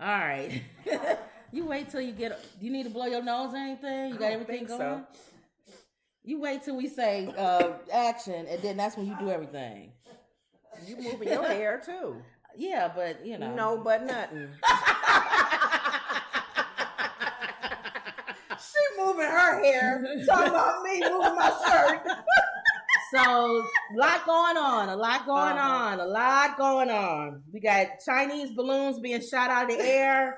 All right. You wait till you get. You need to blow your nose or anything? You got everything going? So. You wait till we say action, and then that's when you do everything. You moving your hair too. Yeah, but you know. No, but nothing. She moving her hair. Talking about me moving my shirt. So, a lot going on. We got Chinese balloons being shot out of the air.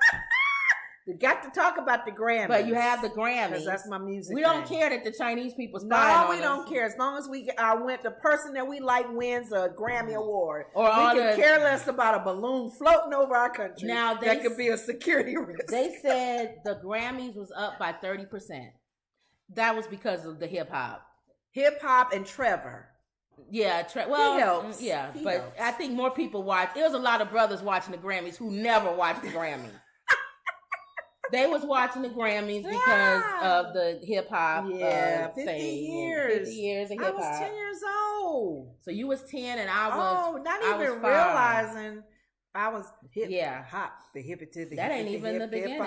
We got to talk about the Grammys. But you have the Grammys. Because that's my music. We don't care that the Chinese people spy on us. No, we don't care. As long as we the person that we like wins a Grammy award. Or we can care less about a balloon floating over our country. Now that could be a security risk. They said the Grammys was up by 30%. That was because of the hip hop. Hip hop and Trevor. Yeah, he helps. Yeah, he helps. I think more people watch. There was a lot of brothers watching the Grammys who never watched the Grammys. They was watching the Grammys because of the hip hop. Yeah, 50 years. 50 years of hip hop. I was 10 years old. So you was 10 and I was. Oh, not even realizing I was hip. Yeah, hop the hippie to the. That ain't even the beginning.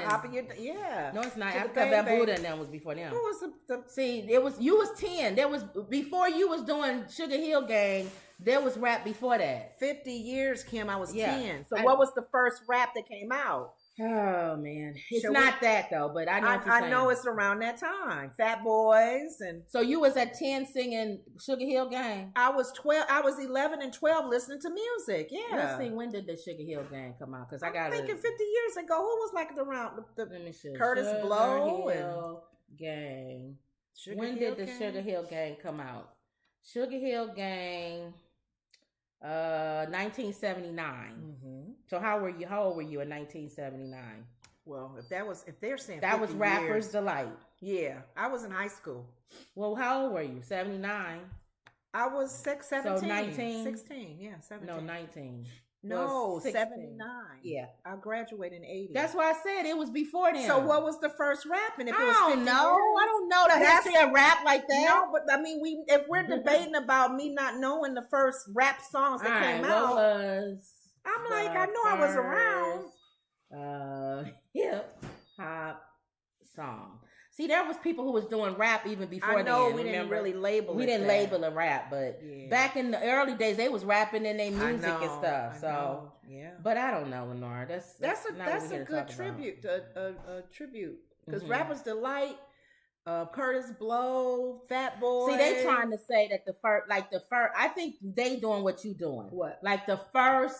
Yeah, no, it's not. Africa Bamboo and them was before them. Who was the? See, it was you was 10. There was before you was doing Sugar Hill Gang. There was rap before that. 50 years, Kim. I was 10. So what was the first rap that came out? Oh man, it's not that though. But I know what you're saying. I know it's around that time. Fat Boys and. So you was at 10 singing Sugar Hill Gang. I was 12. I was 11 and 12 listening to music. Yeah. Let's see. When did the Sugar Hill Gang come out? Because I got thinking 50 years ago. Who was like around the Let me see. Curtis Sugar Blow Hill Gang. When did the Sugar Hill Gang come out? Sugar Hill Gang. 1979. Mm-hmm. So how old were you in 1979? Well, if they're saying that was Rapper's Delight. Yeah, I was in high school. Well, how old were you? 79. I was 17. So 19. 16. Yeah, 17. No, 19. No, 79. Yeah. I graduated in 80. That's why I said it was before then. So what was the first rap? And if I don't know the history of rap like that. No, but I mean, if we're debating about me not knowing the first rap songs that came out, I'm like, I know I was around. Hip hop song. See, there was people who was doing rap even before. I know then. We didn't really label it. We didn't label a rap, but back in the early days, they was rapping in their music and stuff. So yeah, but I don't know, Lenore. That's a good tribute. A tribute because Rapper's Delight, Curtis Blow, Fat Boy. See, they trying to say that the first. I think they doing what you doing. What? Like the first.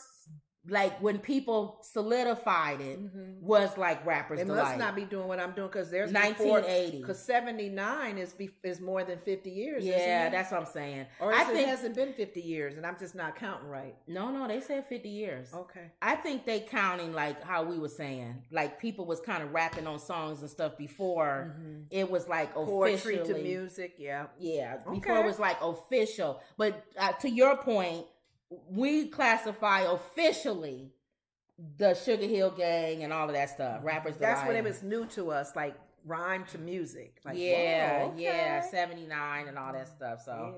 Like when people solidified it was like Rapper's Delight. They must not be doing what I'm doing because there's 1980. Because 79 is more than 50 years. Yeah, that's what I'm saying. Or I think it hasn't been 50 years, and I'm just not counting right. No, they said 50 years. Okay. I think they counting like how we were saying, like people was kind of rapping on songs and stuff before it was like poetry officially to music. Yeah, before it was like official. But to your point. We classify officially the Sugar Hill Gang and all of that stuff. Rappers. That's when it was new to us, like rhyme to music. Like, 79 and all that stuff. So,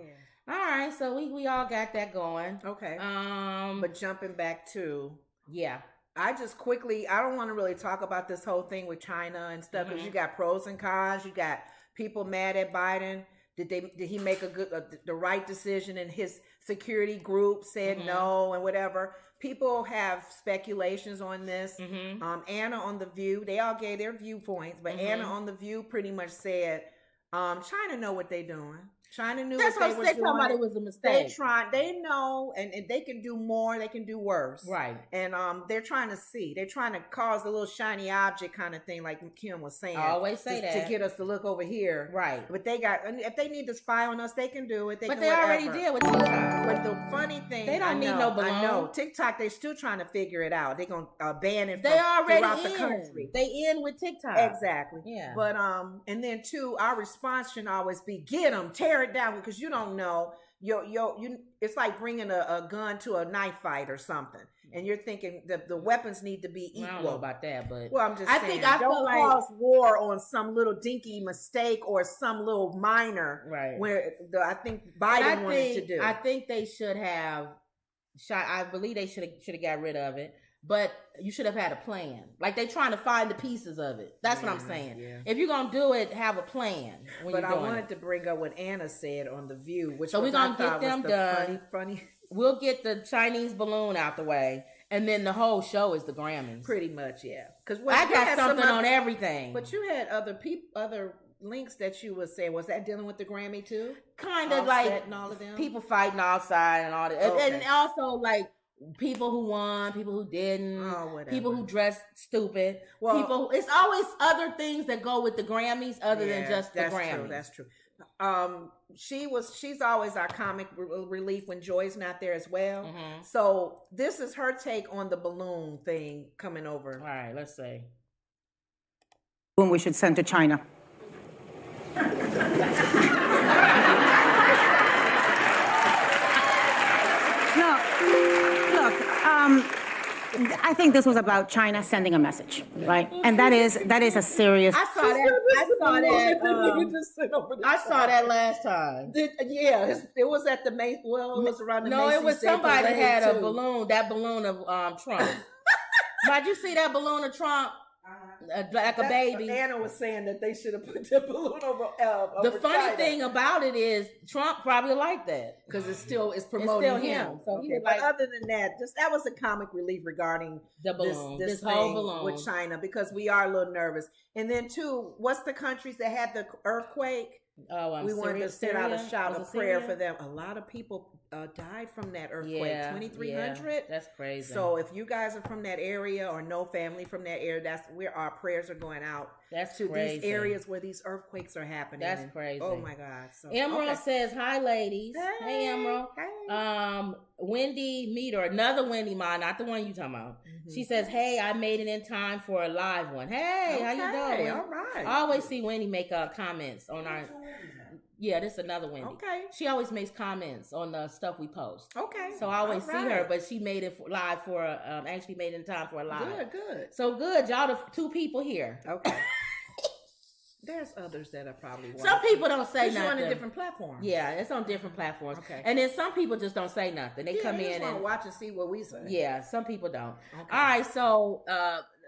all right, so we all got that going. Okay. But jumping back to I just quickly, I don't want to really talk about this whole thing with China and stuff because you got pros and cons. You got people mad at Biden. Did he make the right decision? And his security group said no and whatever. People have speculations on this. Anna on The View, they all gave their viewpoints, but Anna on The View pretty much said, China know what they doing. China knew that's what they were doing. Talking about it was a mistake. They know, and they can do more, they can do worse. Right. And they're trying to see. They're trying to cause a little shiny object kind of thing, like Kim was saying. I always say that. To get us to look over here. Right. But if they need to spy on us, they can do it. But they already did with TikTok. But the funny thing, they don't need no balloon. I know. TikTok, they're still trying to figure it out. They're going to ban it throughout the country. They in with TikTok. Exactly. Yeah. But, and then two, our response should always be, get them, tear it down, because you don't know. It's like bringing a gun to a knife fight or something, and you're thinking the weapons need to be equal. I don't know about that, but I'm just saying, don't cause war on some little dinky mistake or some little minor, right? Where I think Biden wanted to do. I think they should have shot. I believe they should have got rid of it. but you should have had a plan. Like they trying to find the pieces of it. That's what I'm saying. Yeah. If you're gonna do it, have a plan. But I wanted to bring up what Anna said on The View, which so we're gonna get them done. Funny. We'll get the Chinese balloon out the way, and then the whole show is the Grammys. Pretty much, yeah. Because I got something on everything. But you had other links that you were saying. Was that dealing with the Grammy too? Kind of like and all of them? People fighting outside and all that, and also like. People who won, people who didn't, people who dressed stupid. Well, people. It's always other things that go with the Grammys other than just the Grammys. That's true. She's always our comic relief when Joy's not there as well. Mm-hmm. So this is her take on the balloon thing coming over. All right, let's see. When we should send to China. I think this was about China sending a message, right? And that is a serious. I saw that last time. It was at the Macy's. Well, it was around the Macy's. No, it was somebody had a balloon. That balloon of Trump. Did you see that balloon of Trump? Like a baby. Anna was saying that they should have put the balloon over. The funny thing about it is Trump probably liked that because it's promoting him. So but other than that, that was a comic relief regarding the balloon, this whole balloon with China because we are a little nervous. And then too, what's the countries that had the earthquake? We wanted to send out a shout of prayer for them. A lot of people died from that earthquake. 2,300. Yeah, that's crazy. So if you guys are from that area or know family from that area, that's where our prayers are going out. That's to crazy. These areas where these earthquakes are happening. That's crazy. Oh my God. So, Emerald says, "Hi, ladies. Hey, Emerald. Hey. Wendy Meter, another Wendy Ma, not the one you talking about. Mm-hmm. She says, "Hey, I made it in time for a live one. Hey, how you doing? All right. I always see Wendy make comments on our." Yeah, this is another Wendy. Okay. She always makes comments on the stuff we post. Okay. So I always see her, but she made it live for actually made it in time for a live. Good. So good, y'all the two people here. Okay. There's others that are probably watching. Some people don't say nothing. You're on a different platform. Yeah, it's on different platforms. Okay. And then some people just don't say nothing. They come in and watch and see what we say. Yeah, some people don't. Okay. All right, so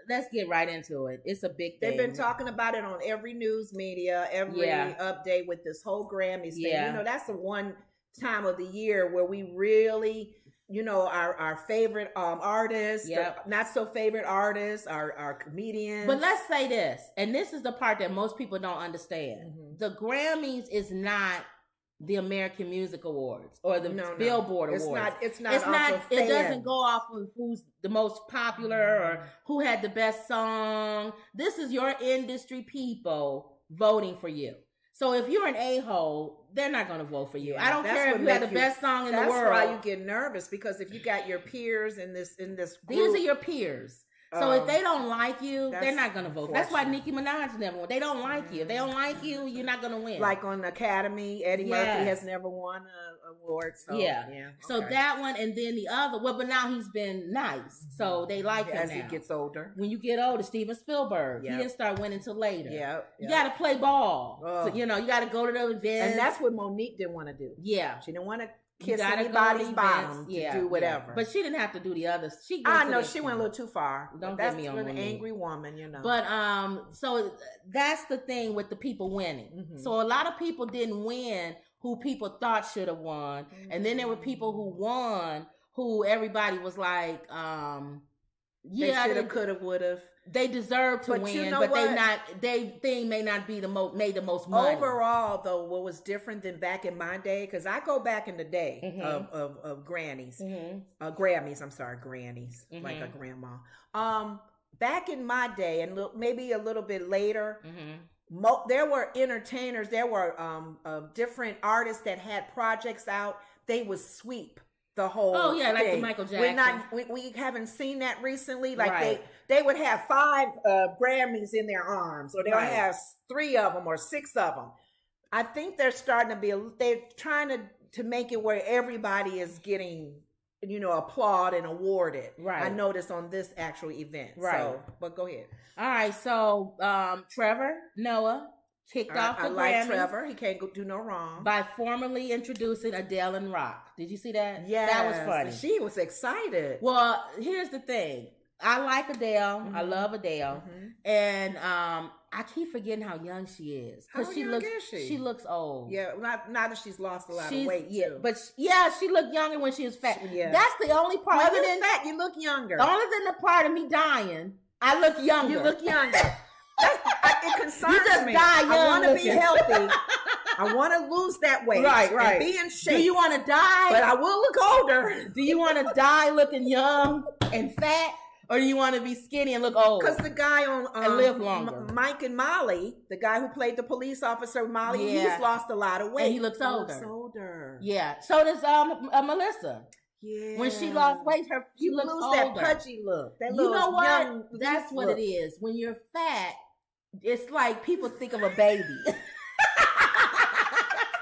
let's get right into it. It's a big thing. They've been talking about it on every news media, every update with this whole Grammys thing. Yeah. You know, that's the one time of the year where we really, you know, our favorite artists, not so favorite artists, our comedians. But let's say this, and this is the part that most people don't understand. Mm-hmm. The Grammys is not the American Music Awards or the Billboard Awards. It's not. It doesn't go off of who's the most popular or who had the best song. This is your industry people voting for you. So if you're an a-hole, they're not going to vote for you. I don't care if you had the best song in the world. That's why you get nervous, because if you got your peers in this group, these are your peers. So if they don't like you, they're not going to vote. That's why Nicki Minaj never won. They don't like you. If they don't like you, you're not going to win. Like on Academy, Eddie Murphy has never won an award. So, So that one, and then the other. Well, but now he's been nice, so they like him as now. he gets older. When you get older, Steven Spielberg, he didn't start winning till later. You got to play ball. So, you got to go to the events. And that's what Monique didn't want to do. Yeah, she didn't want to kiss anybody's bottom to do whatever. Yeah. But she didn't have to do the others. She went a little too far. Don't get me on an angry woman, you know. But so that's the thing with the people winning. Mm-hmm. So a lot of people didn't win who people thought should have won. Mm-hmm. And then there were people who won who everybody was like, they should have, could have, would have. They deserve to win, but they thing may not be made the most money. Overall, though, what was different than back in my day, because I go back in the day of grannies, Grammys. I'm sorry, grannies, like a grandma. Back in my day, and maybe a little bit later, there were entertainers, there were different artists that had projects out. They would sweep the whole thing. Like the Michael Jackson. We haven't seen that recently. Like they would have 5 Grammys in their arms, or they'll have 3 of them or 6 of them. I think they're starting to be. They're trying to make it where everybody is getting, applauded and awarded. Right. I noticed on this actual event. Right. So, but go ahead. All right. So Trevor Noah kicked off the Grammys. I like Trevor. He can't do no wrong. By formally introducing Adele and Rock. Did you see that? Yeah. That was funny. She was excited. Well, here's the thing. I like Adele. I love Adele. And I keep forgetting how young she is. How young is she? She looks old. Yeah, not that she's lost a lot of weight. Yeah, too. but she looked younger when she was fat. Yeah. That's the only part. Other than that, you look younger. Other than the part of me dying, I look younger. You look younger. It concerns you just me. Die young I want to be looking. healthy. I want to lose that weight. Right. And be in shape. Do you want to die? But I will look older. Do you want to die looking young and fat? Or do you want to be skinny and look old? Because the guy on and live longer. Mike and Molly, the guy who played the police officer Molly, he's lost a lot of weight. And he looks older. Yeah. So does Melissa. Yeah. When she lost weight, she looks older. That pudgy look. That you know what? Young, that's what look. it is. When you're fat, it's like people think of a baby.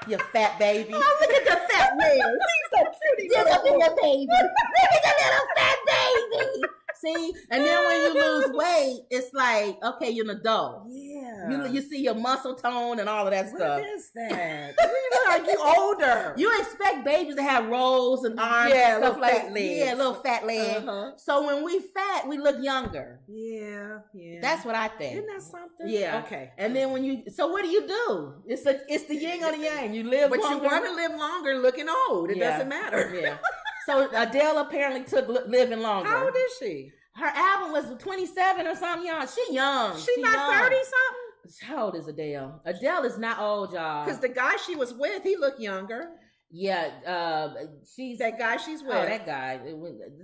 You fat baby. Oh, look at the fat man. He's so cute. Look at the baby. Look at the little fat baby. See? And then when you lose weight, it's like, okay, you're an adult. Yeah. You see your muscle tone and all of that stuff. What is that? You look like you older. You expect babies to have rolls and arms and stuff like fat legs. Yeah, little fat legs. So when we fat, we look younger. Yeah. That's what I think. Isn't that something? Yeah. Okay. And then when so what do? It's the yin or the yang. You live but longer. you want to live longer looking old. It doesn't matter. Yeah. So Adele apparently took living longer. How old is she? Her album was 27 or something, y'all. She young. She's not 30 something? How old is Adele? Adele is not old, y'all. Because the guy she was with, he looked younger. Yeah, she's that guy she's with. Oh, that guy.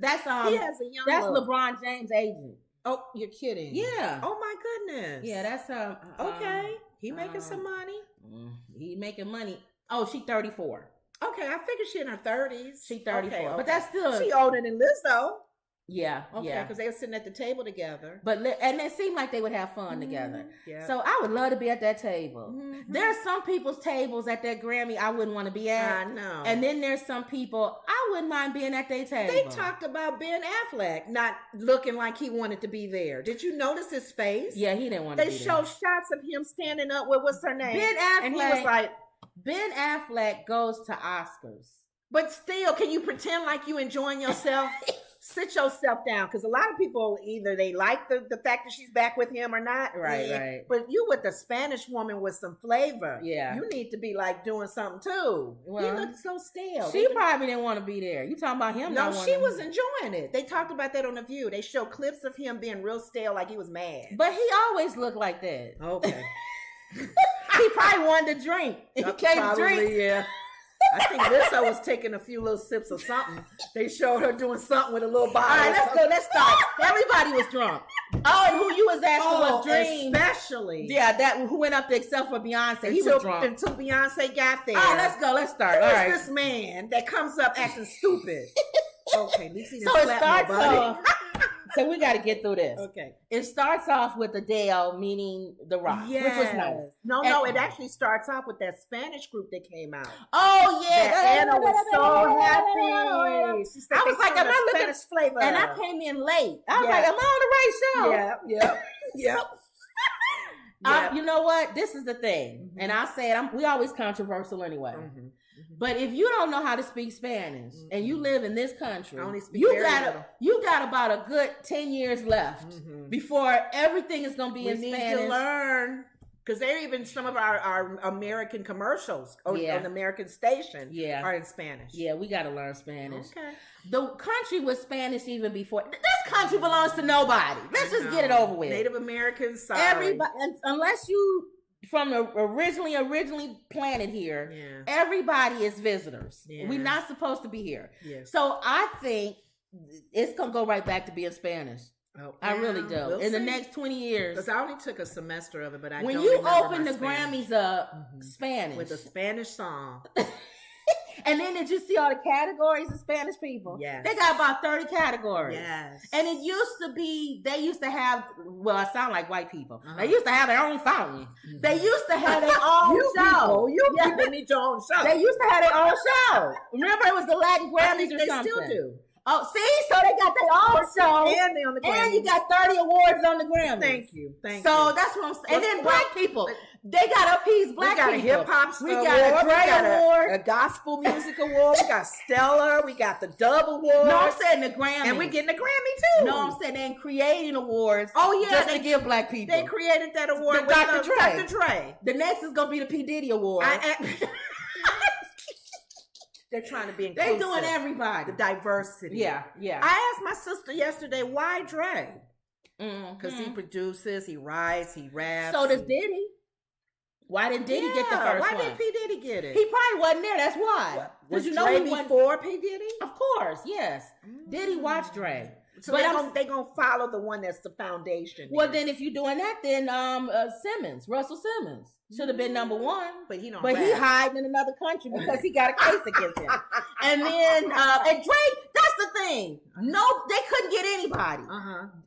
That's he has a young That's look. LeBron James' agent. Oh, you're kidding. Yeah. Oh my goodness. Yeah, that's okay. He making some money. He making money. Oh, she 34. Okay, I figured she in her 30s. She 34. Okay. But that's still she older than Lizzo. Yeah, okay, because they were sitting at the table together. But and it seemed like they would have fun together. Yeah. So I would love to be at that table. There's some people's tables at that Grammy I wouldn't want to be at. I know. And then there's some people I wouldn't mind being at their table. They talked about Ben Affleck not looking like he wanted to be there. Did you notice his face? Yeah, he didn't want to be there. They showed shots of him standing up with what's her name? Ben Affleck. And he was like, Ben Affleck goes to Oscars. But still, can you pretend like you enjoying yourself? Sit yourself down, because a lot of people either they like the fact that she's back with him or not. Right. But you with the Spanish woman with some flavor. Yeah. You need to be like doing something too. Well, he looked so stale. She probably didn't want to be there. You talking about him? No, she was enjoying it. They talked about that on The View. They show clips of him being real stale, like he was mad. But he always looked like that. Okay. He probably wanted to drink. He can't drink. Yeah. I think Lizzo was taking a few little sips of something. They showed her doing something with a little bottle. All right, let's go. Let's start. Everybody was drunk. Oh, and who you was asking was Dream. Especially. Yeah, that who went up there except for Beyonce. He was drunk. Until Beyonce got there. All right, let's go. Let's start. All right. This man that comes up acting stupid. Okay, at least he didn't so it slap starts nobody. off. So we got to get through this. Okay. It starts off with Adele, meaning The Rock, which was nice. No, it actually starts off with that Spanish group that came out. Oh, yeah. That Anna was so happy. She said I was like, am I looking? Flavor. And I came in late. I was like, am I on the right show? Yeah. You know what? This is the thing. And I said, we always controversial anyway. But if you don't know how to speak Spanish and you live in this country, you got about a good 10 years left before everything is going to be in Spanish. We need to learn. Because they're even some of our American commercials on the American station are in Spanish. Yeah, we got to learn Spanish. Okay. The country was Spanish even before. This country belongs to nobody. Let's just get it over with. Native Americans, sorry. Everybody, unless you from the originally planted here, everybody is visitors. Yeah. We're not supposed to be here. Yeah. So I think it's going to go right back to being Spanish. Oh, I really do. We'll in the next 20 years. Because I only took a semester of it, but when you open the Grammys up, Spanish. With a Spanish song. And then did you see all the categories of Spanish people? Yes. They got about 30 categories. Yes. And it used to be, they used to have, well, I sound like white people. They used to have their own fountain. They used to have their own show. People need your own show. They used to have their own show. Remember it was the Latin Grammys or something. They still do. Oh, see, so they got their own show, and they on the Grammys. And you got 30 awards on the Grammys. Thank you. So that's what I'm saying. And then black people, they got to appease black people. We got a hip hop award. We got a Dre award, a gospel music award. We got Stellar. We got the Dove Award. No, I'm saying the Grammy, and we getting the Grammy too. No, I'm saying they creating awards. Oh yeah, just to give black people. They created that award with Dr. Dre. The next is gonna be the P. Diddy Award. They're trying to be inclusive. They doing everybody. The diversity. Yeah. I asked my sister yesterday, why Dre? Because he produces, he writes, he raps. So does Diddy. Why didn't Diddy get the first one? Why didn't P. Diddy get it? He probably wasn't there. That's why. Was Dre before P. Diddy? Of course, yes. Diddy watched Dre. So they gonna follow the one that's the foundation. Well, then if you're doing that, then Russell Simmons should have been number one, but he don't. But he hiding in another country because he got a case against him. And then and Drake, that's the thing. No, they couldn't get anybody.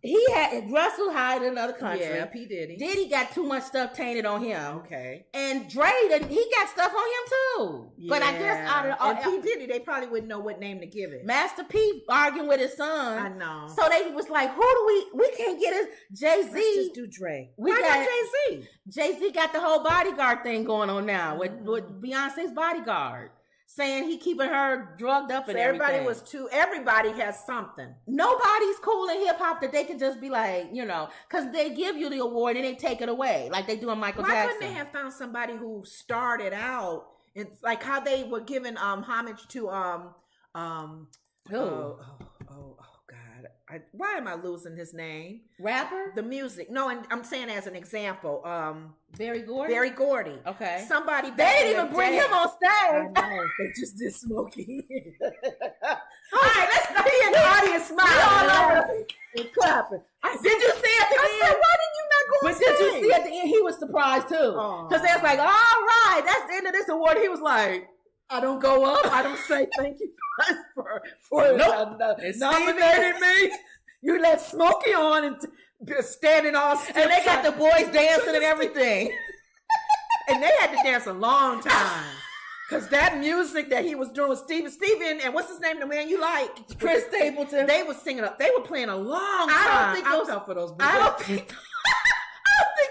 He had Russell hide in another country. Yeah, P. Diddy got too much stuff tainted on him. Okay. And Dre, he got stuff on him too. Yeah. But I guess out of and P. Diddy, they probably wouldn't know what name to give it. Master P arguing with his son. I know. So they was like, who do we can't get his Jay-Z. Let's just do Dre. Why not Jay-Z? Jay-Z got the whole bodyguard thing going on now with Beyonce's bodyguard. Saying he keeping her drugged up and everything. Everybody has something. Nobody's cool in hip hop that they can just be like, because they give you the award and they take it away. Like they do in Michael Jackson. Why couldn't they have found somebody who started out and like how they were giving homage to why am I losing his name? Rapper? The music. No, and I'm saying as an example, Barry Gordy? Barry Gordy. Okay. Somebody they didn't even bring him on stage. I know. They just did Smokey. All right, let's be in the audience smiling and clapping. Did you see at the end? I said, why didn't you not go on stage? But did you see at the end? He was surprised too. Because they was like, all right, that's the end of this award. He was like, I don't go up. I don't say thank you for nominating me. You let Smokey on and standing all stiff. And they got the boys dancing and everything. And they had to dance a long time. Because that music that he was doing with Steven, and what's his name, the man you like? Chris Stapleton. They were singing up. They were playing a long time. I don't think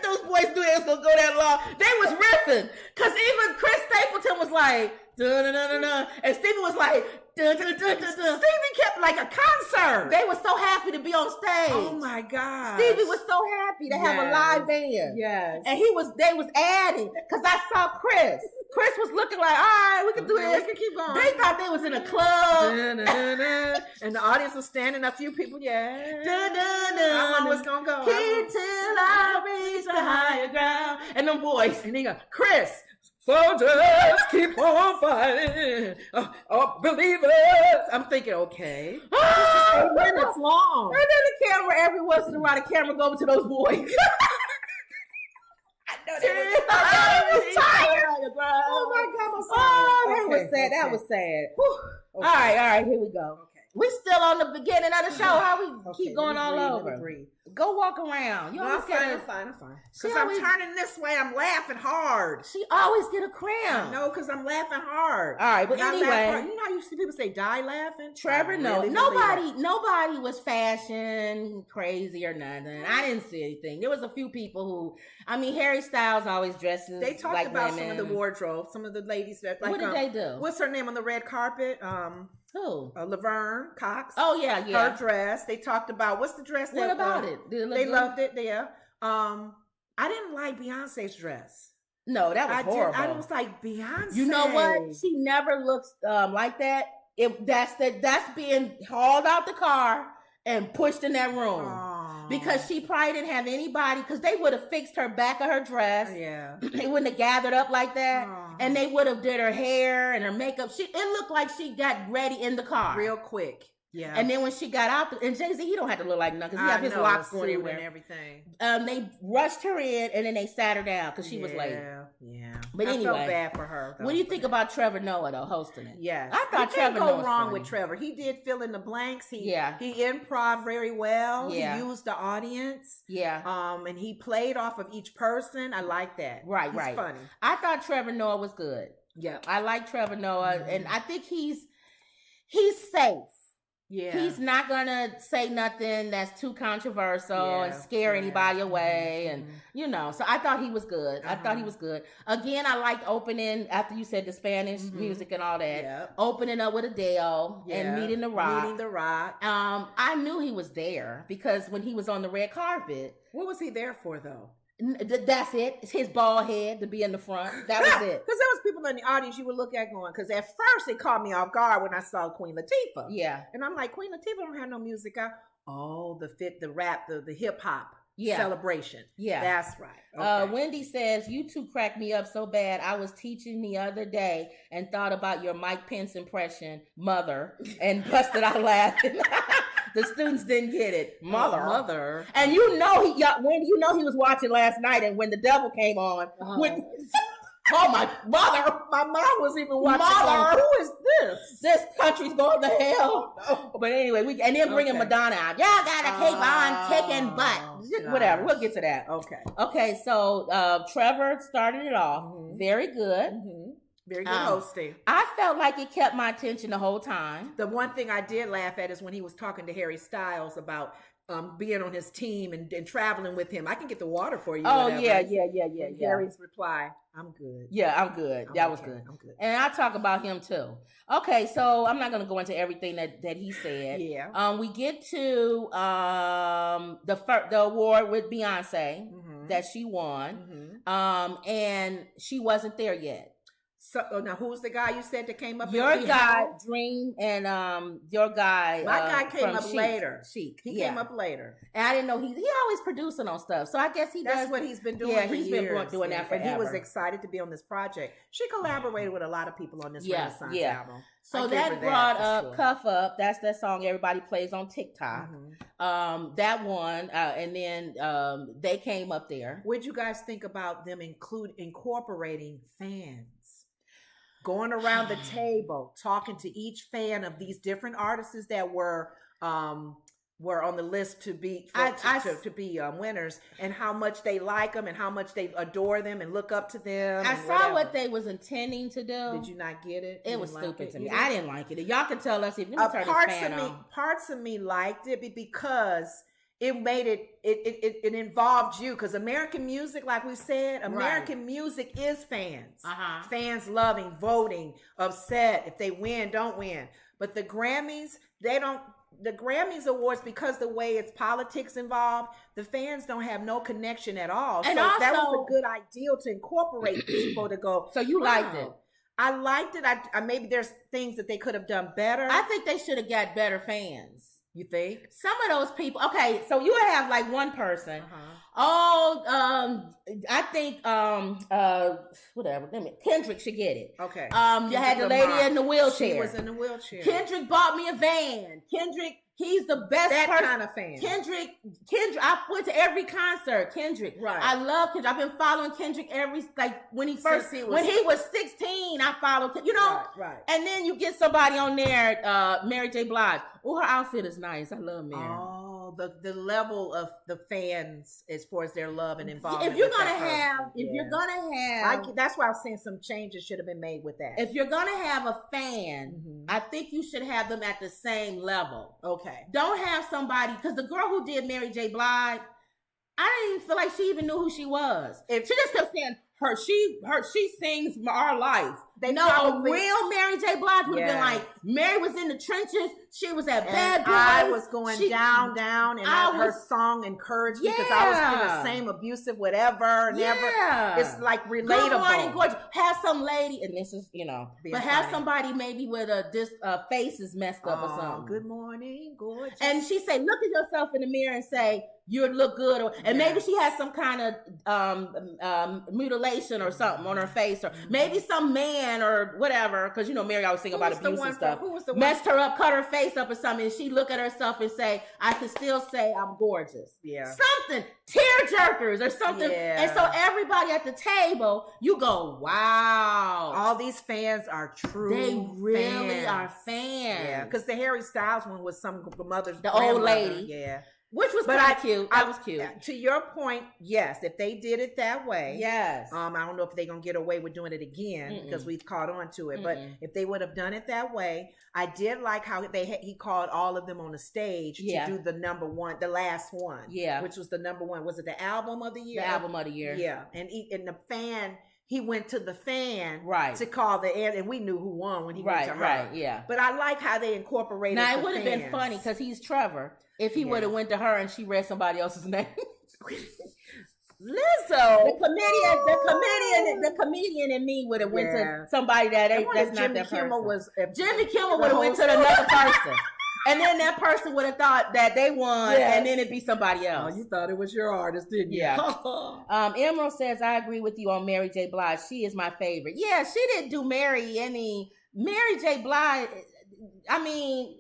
those boys knew it was gonna go that long. They was riffing. Cause even Chris Stapleton was like, da-da-da-da-da. And Stevie was like, da-da-da-da-da. Stevie kept like a concert. They were so happy to be on stage. Oh my God. Stevie was so happy to have a live band. Yes. And they was adding. Cause I saw Chris. Chris was looking like, all right, we can do this. We can keep going. They thought they was in a club. And the audience was standing, a few people, I know what's gonna go. Keep till I reach the higher ground. And them boys. And he go, Chris, soldiers keep on fighting. Believers. I'm thinking, okay. This is 8 minutes long. And then the camera, every once in a while, the camera go over to those boys. I was tired. Oh my God, that was sad. That was sad. All right, here we go. Okay. We still on the beginning of the show. How we keep going all over? Go walk around. You I'm fine. Because I'm turning this way. I'm laughing hard. She always get a cramp. No, because I'm laughing hard. All right, but anyway. You know how you see people say die laughing? Trevor, no. Nobody was fashion crazy or nothing. I didn't see anything. There was a few people Harry Styles always dresses They talked like about women. Some of the wardrobe, some of the ladies that what did they do? What's her name on the red carpet? Who? Laverne Cox. Oh yeah. Her dress. They talked about what's the dress? What about it? They loved it. Yeah. I didn't like Beyonce's dress. No, that was horrible. I was like Beyonce. You know what? She never looks like that. That's being hauled out the car and pushed in that room. Because she probably didn't have anybody, because they would have fixed her back of her dress. Yeah. They wouldn't have gathered up like that. And they would have did her hair and her makeup. It looked like she got ready in the car. Real quick. Yeah. And then when she got out, and Jay-Z, he don't have to look like nothing, because he have his locks going everywhere. And everything. They rushed her in, and then they sat her down, because she was late. Yeah. But anyway. I felt bad for her. What do you think about Trevor Noah, though, hosting it? Yeah. I thought Trevor Noah was wrong funny. with Trevor. He did fill in the blanks. He improv very well. Yeah. He used the audience. Yeah. And he played off of each person. I like that. Right. He's funny. I thought Trevor Noah was good. Yeah. I like Trevor Noah, and I think he's safe. he's not gonna say nothing that's too controversial and scare anybody away, and so I thought he was good. I thought he was good. Again, I liked opening after you said the Spanish music and all that. Opening up with Adele and meeting the Rock. I knew he was there because when he was on the red carpet, what was he there for though? That's it. It's his bald head to be in the front. That was it. Because there was people in the audience you would look at going, because at first it caught me off guard when I saw Queen Latifah. Yeah. And I'm like, Queen Latifah don't have no music out. Oh, the rap, the hip hop celebration. Yeah. That's right. Okay. Wendy says, you two cracked me up so bad. I was teaching the other day and thought about your Mike Pence impression, mother, and busted out laughing. The students didn't get it. Mother. And Wendy, he was watching last night, and when the devil came on, my mother. My mom was even watching. Mother, who is this? This country's going to hell. No. But anyway, then bringing Madonna out. Y'all gotta keep on kicking butt. Whatever. We'll get to that. Okay. So Trevor started it off. Very good. Very good hosting. I felt like it kept my attention the whole time. The one thing I did laugh at is when he was talking to Harry Styles about being on his team and traveling with him. I can get the water for you. Oh, whatever. Yeah. Harry's reply, I'm good. Yeah, I'm good. That was good. I'm good. And I talk about him too. Okay, so I'm not going to go into everything that he said. Yeah. We get to the award with Beyonce that she won. And she wasn't there yet. So now, who's the guy you said that came up? Your guy, Dream, and your guy. My guy came up later. Chic. He came up later, and I didn't know he always producing on stuff. So I guess that's what he's been doing. Yeah, for he's years. been doing that forever. And he was excited to be on this project. She collaborated with a lot of people on this Renaissance album. So that brought up Cuff Up. That's that song everybody plays on TikTok. That one, and then they came up there. What'd you guys think about them incorporating fans? Going around the table, talking to each fan of these different artists that were on the list to be winners, and how much they like them and how much they adore them and look up to them. I saw what they was intending to do. Did you not get it? It was stupid to me. I didn't like it. Y'all can tell us if you turn this fan on. Parts of me liked it because it made it involved you, because American music, like we said, American music is fans. Fans loving, voting, upset if they win, don't win. But the Grammys, the Grammys awards, because the way it's politics involved, the fans don't have no connection at all. And so also, that was a good idea to incorporate people to go. So you liked it? I liked it. I maybe there's things that they could have done better. I think they should have got better fans. You think? Some of those people, okay, so you have like one person. I think whatever. Kendrick should get it. Okay. You had the lady in the wheelchair. She was in the wheelchair. Kendrick bought me a van. Kendrick, he's the best kind of fan. Kendrick, I went to every concert. Kendrick. Right. I love Kendrick. I've been following Kendrick when he was 16, I followed him, Right. And then you get somebody on there, Mary J. Blige. Oh, her outfit is nice. I love Mary. Oh, the level of the fans as far as their love and involvement. If you're gonna have, that's why I was saying some changes should have been made with that. If you're gonna have a fan, I think you should have them at the same level. Okay. Don't have somebody, because the girl who did Mary J. Blige, I didn't even feel like she even knew who she was. She just kept saying she sings Our Life. A real Mary J. Blige would have been like, Mary was in the trenches. She was at Bad Boys. I was going down, and her song encouraged me because I was in the same abusive whatever. It's like relatable. Good morning, gorgeous. Have some lady, and this is, but have somebody maybe with face is messed up or something. Good morning, gorgeous. And she say, look at yourself in the mirror and say, you look good. And maybe she has some kind of mutilation or something on her face, or maybe some man or whatever, because Mary always sing about abuse and stuff. Messed her up, cut her face up or something, and she look at herself and say, I can still say I'm gorgeous. Yeah. Something. Tear jerkers or something. Yeah. And so everybody at the table, you go, wow. All these fans are true. They really are fans. Yeah. Because the Harry Styles one was some mother's the old lady. Yeah. Which was kind of cute. That was cute. To your point, yes. If they did it that way, yes. I don't know if they're gonna get away with doing it again because we've caught on to it. But if they would have done it that way, I did like how he called all of them on the stage to do the number one, the last one, which was the number one. Was it the album of the year? The album of the year. Yeah, and the fan. He went to the fan to call the end, and we knew who won when he went to her. Right, yeah. But I like how they incorporated. Now it would have been funny because he's Trevor. If he would have went to her and she read somebody else's name. Lizzo, the comedian in me would have went to somebody that's not that person. Jimmy Kimmel would have went to another person. And then that person would have thought that they won, and then it'd be somebody else. Oh, you thought it was your artist, didn't you? Yeah. Emerald says, I agree with you on Mary J. Blige. She is my favorite. Yeah, she didn't do Mary J. Blige. I mean,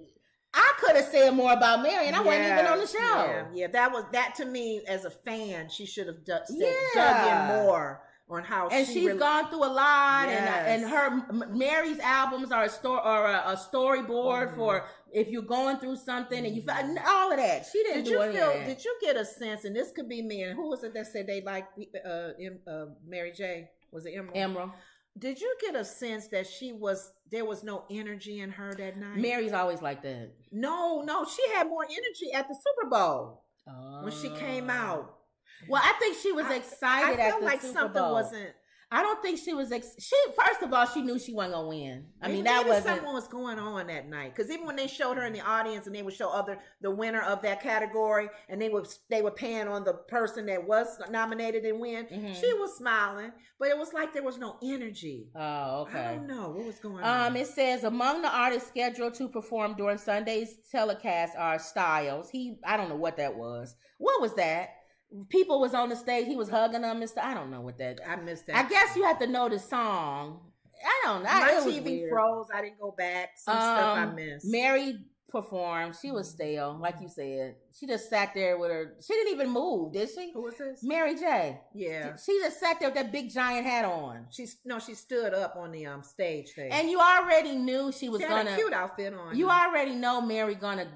I could have said more about Mary, and I wasn't even on the show. Yeah, that to me as a fan, she should have dug in more on how she's gone through a lot, and her Mary's albums are a storyboard for if you're going through something and you find all of that. She didn't do any of that. Did you get a sense? And this could be me. And who was it that said they liked Mary J? Was it Emerald? Emerald. Did you get a sense that there was no energy in her that night? Mary's always like that. No, she had more energy at the Super Bowl when she came out. Well, I think she was excited at the Super Bowl. I felt like something wasn't. I don't think she was. First of all, she knew she wasn't gonna win. I mean, that wasn't. Something was going on that night because even when they showed her in the audience and they would show the winner of that category and they were paying on the person that was nominated and win. She was smiling, but it was like there was no energy. Oh, okay. I don't know what was going on. It says among the artists scheduled to perform during Sunday's telecast are Styles. I don't know what that was. What was that? People was on the stage. He was hugging them and stuff. I don't know what that. I missed that. I guess you have to know the song. I don't know. My TV froze. I didn't go back. Some stuff I missed. Mary performed. She was stale, like you said. She just sat there with her. She didn't even move, did she? Who was this? Mary J. Yeah. She just sat there with that big giant hat on. She stood up on the stage thing. And you already knew she was had a cute outfit on. You already know Mary gonna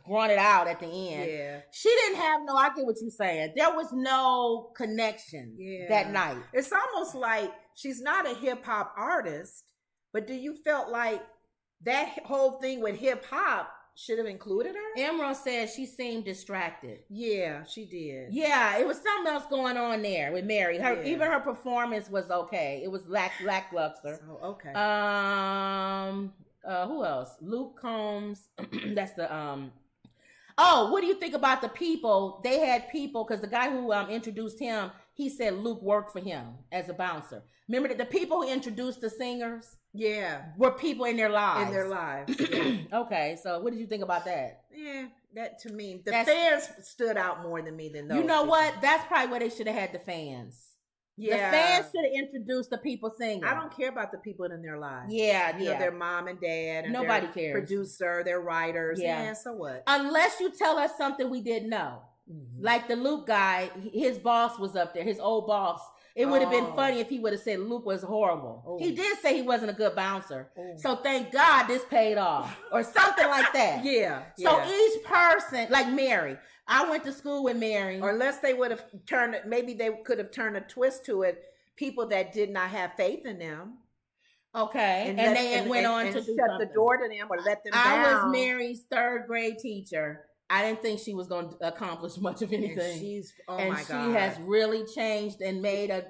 grunt it out at the end. Yeah. She didn't have I get what you're saying. There was no connection that night. It's almost like she's not a hip hop artist, but do you felt like that whole thing with hip hop should have included her? Emerald said she seemed distracted. Yeah, she did. Yeah, it was something else going on there with Mary. Even her performance was okay. It was lackluster. Oh, okay. Who else? Luke Combs. That's the what do you think about the people? They had people because the guy who introduced him, he said Luke worked for him as a bouncer. Remember that the people who introduced the singers, were people in their lives. Yeah. Okay, so what did you think about that? Yeah, that to me, the fans stood out more than me than those. You know what? That's probably where they should have had the fans. Yeah. The fans should have introduced the people singing. I don't care about the people in their lives. Yeah, you know, their mom and dad. And nobody their cares. Producer, their writers. Yeah, so what? Unless you tell us something we didn't know. Like the Luke guy, his boss was up there, his old boss. It would have been funny if he would have said Luke was horrible. He did say he wasn't a good bouncer. So thank God this paid off. Or something like that. So each person, like Mary, I went to school with Mary. Or unless they would have maybe they could have turned a twist to it, people that did not have faith in them. Okay. And they went on to shut the door to them or let them down. I was Mary's third grade teacher. I didn't think she was going to accomplish much of anything. And she has really changed and made a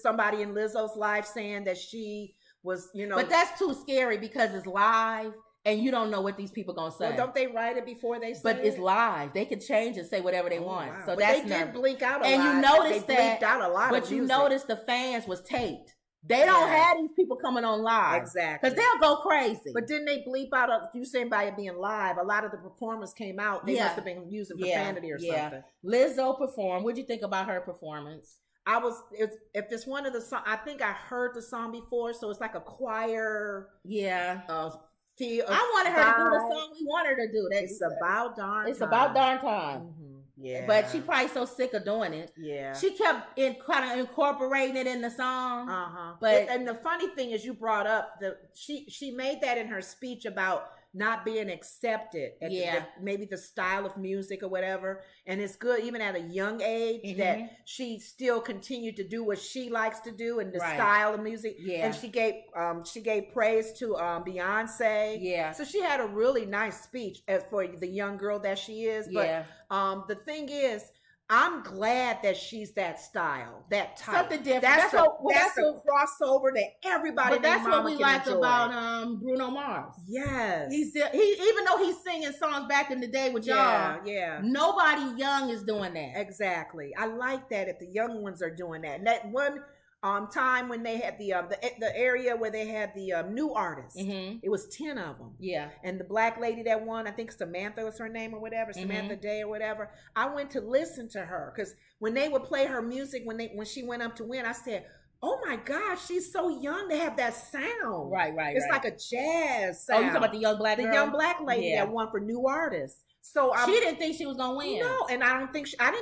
somebody in Lizzo's life saying that she was, But that's too scary because it's live and you don't know what these people going to say. Well, don't they write it before they say But it's live. They can change and say whatever they want. Wow. So but they did blink out a lot. And you notice that. Out a lot but you notice the fans was taped. They don't have these people coming on live. Exactly. Because they'll go crazy. But didn't they bleep out, you saying by it being live, a lot of the performers came out, they must have been using profanity or something. Lizzo performed. What'd you think about her performance? If it's one of the songs, I think I heard the song before, so it's like a choir. Yeah. Feel. I wanted her to do the song we want her to do. It's about darn time. It's about darn time. Mm-hmm. Yeah. But she probably so sick of doing it. Yeah. She kept kind of incorporating it in the song. But and the funny thing is you brought up she made that in her speech about not being accepted at maybe the style of music or whatever. And it's good even at a young age that she still continued to do what she likes to do and the style of music. And she gave praise to Beyonce. So she had a really nice speech for the young girl that she is. But the thing is, I'm glad that she's that style, that type. Something different. That's a crossover that everybody. But that's what we like about Bruno Mars. Yes, he even though he's singing songs back in the day with y'all. Nobody young is doing that. Exactly. I like that if the young ones are doing that. And that one time when they had the area where they had the new artists, it was 10 of them. And the black lady that won, I think Samantha was her name or whatever, Samantha Day or whatever. I went to listen to her because when they would play her music, when she went up to win, I said, oh my gosh, she's so young to have that sound. Right. It's like a jazz sound. Oh, you talking about the young black girl? The young black lady that won for new artists. So she didn't think she was gonna win. No, and I didn't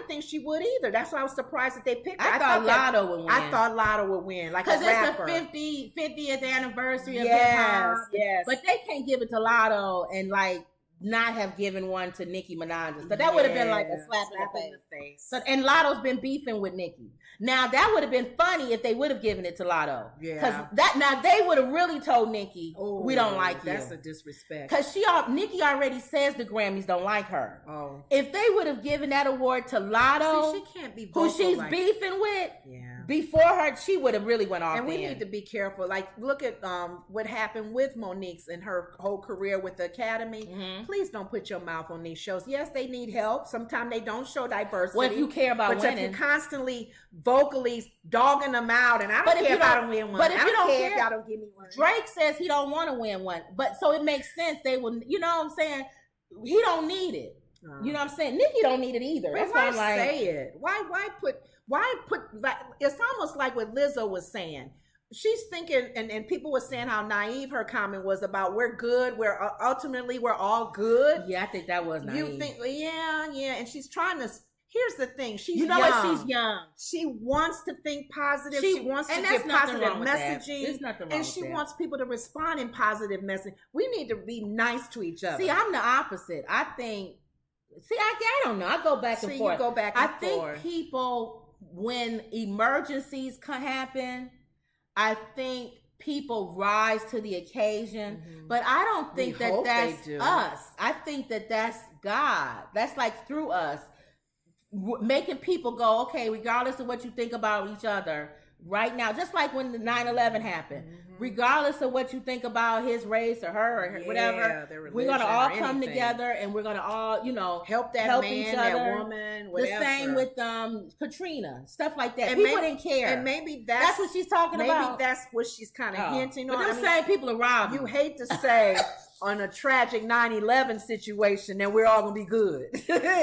think she would either. That's why I was surprised that they picked her. I thought Lotto would win. I thought Lotto would win, like because it's the 50th anniversary of hip hop. Yes, but they can't give it to Lotto and like not have given one to Nicki Minaj. So that would have been like a slap in the face. So, and Lotto's been beefing with Nicki. Now that would have been funny if they would have given it to Lotto. Because now they would have really told Nicki, we don't like you. That's a disrespect. Because Nicki already says the Grammys don't like her. If they would have given that award to Lotto, she can't be who she's beefing with. Before her, she would have really went off. And we need to be careful. Like, look at what happened with Monique's in her whole career with the Academy. Please don't put your mouth on these shows. Yes, they need help. Sometimes they don't show diversity. Well, if you care about winning, but if you're constantly vocally dogging them out, and I don't care if I don't win one. But if you don't care if y'all don't give me one. Drake says he don't want to win one. But so it makes sense. They will. You know what I'm saying? He don't need it. You know what I'm saying? Nicki don't need it either. That's why I say it. Why put like, it's almost like what Lizzo was saying. She's thinking, and people were saying how naive her comment was about we're good, ultimately we're all good. Yeah, I think that was naive. You think, yeah, and she's trying to. Here's the thing, she's young. What? She's young. She wants to think positive. She wants to give positive messaging. There's nothing wrong and she wants people to respond in positive messaging. We need to be nice to each other. See, I'm the opposite. I think. See, I don't know. I go back and forth. You go back and forth. I think people, when emergencies happen, I think people rise to the occasion. But I don't think that's us. I think that's God. That's like through us. Making people go, okay, regardless of what you think about each other right now, just like when the 9/11 happened, regardless of what you think about his race or her or whatever, we're going to all come together and we're going to all, help man, each other. That woman, whatever. The same with Katrina, stuff like that. People didn't care. And maybe that's what she's talking about. Maybe that's what she's kind of hinting on. But them same people are robbing. You hate to say on a tragic 9/11 situation that we're all going to be good.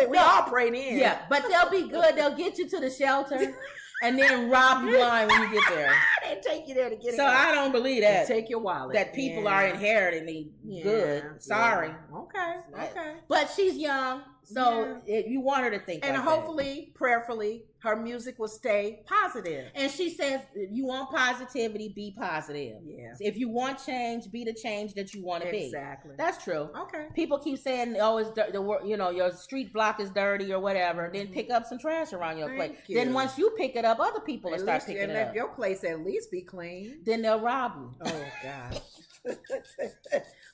We all prayed in. Yeah, but they'll be good. They'll get you to the shelter. And then rob you blind when you get there. They take you there to get it. So I don't believe that. They take your wallet. That people are inherently good. Sorry. Okay. But she's young, so you want her to think. And hopefully, prayerfully, her music will stay positive. And she says, if you want positivity, be positive. Yeah. If you want change, be the change that you want to be. Exactly. That's true. Okay. People keep saying, oh, it's your street block is dirty or whatever. Then pick up some trash around your place. Then once you pick it up, other people will start picking it up. Let your place at least be clean. Then they'll rob you. Oh, God.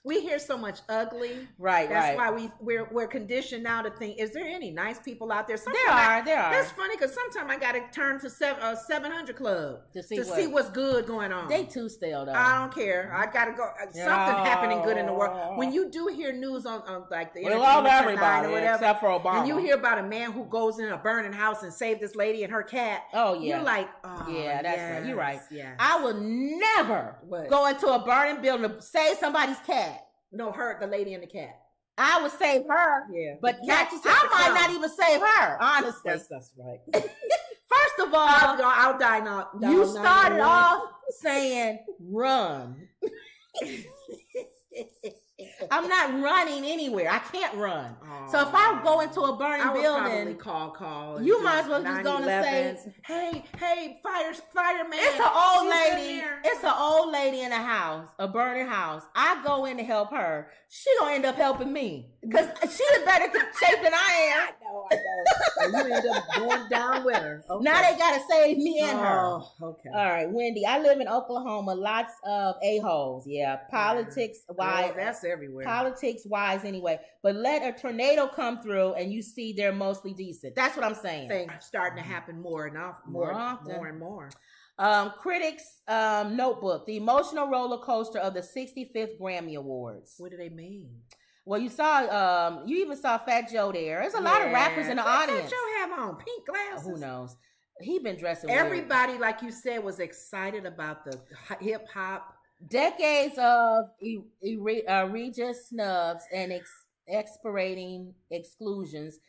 We hear so much ugly. Right. That's why we're conditioned now to think, is there any nice people out there? There are. That's funny because sometimes I got to turn to 700 Club to see what's good going on. They too stale though. I don't care. I got to go. Something happening good in the world. When you do hear news on like the Entertainment Tonight or whatever, except for Obama, and you hear about a man who goes in a burning house and saved this lady and her cat. Oh yeah. You're like, oh yeah, that's right. You're right. Yeah. I will never go into a burning building to save somebody's cat. No, the lady and the cat. I would save her. Yeah. But I might not even save her, honestly. That's right. First of all, I'll die now. You started off saying run. I'm not running anywhere. I can't run. So if I go into a burning building, call. You might as well just go and say, "Hey, fireman!" It's an old lady. It's an old lady in a house, a burning house. I go in to help her. She gonna end up helping me because she's in better shape than I am. I know. You end up going down with her. Okay. Now they gotta save me and her. Okay. All right, Wendy. I live in Oklahoma. Lots of a-holes. Yeah, politics wise. That's everywhere. Politics wise, anyway. But let a tornado come through, and you see they're mostly decent. That's what I'm saying. Things starting to happen more and more. Critics Notebook: The Emotional Roller Coaster of the 65th Grammy Awards. What do they mean? Well, you saw, you even saw Fat Joe there. There's a lot of rappers in the audience. Fat Joe have on pink glasses? Who knows? He been dressing Everybody, weird. Like you said, was excited about the hip hop. Decades of egregious snubs and exasperating exclusions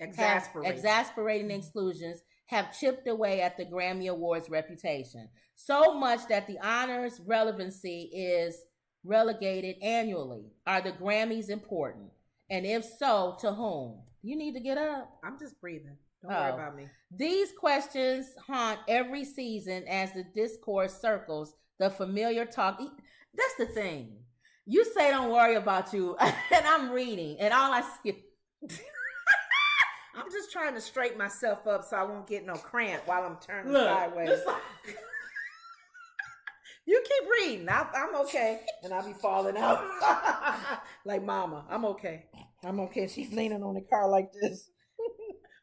have chipped away at the Grammy Awards reputation. So much that the honors relevancy is relegated annually. Are the Grammys important? And if so, to whom? You need to get up. I'm just breathing. Don't worry about me. These questions haunt every season as the discourse circles the familiar talk. That's the thing. You say don't worry about you, and I'm reading, and all I see... I'm just trying to straighten myself up so I won't get no cramp while I'm turning sideways. You keep reading. I'm okay. And I'll be falling out. Like mama. I'm okay. She's leaning on the car like this.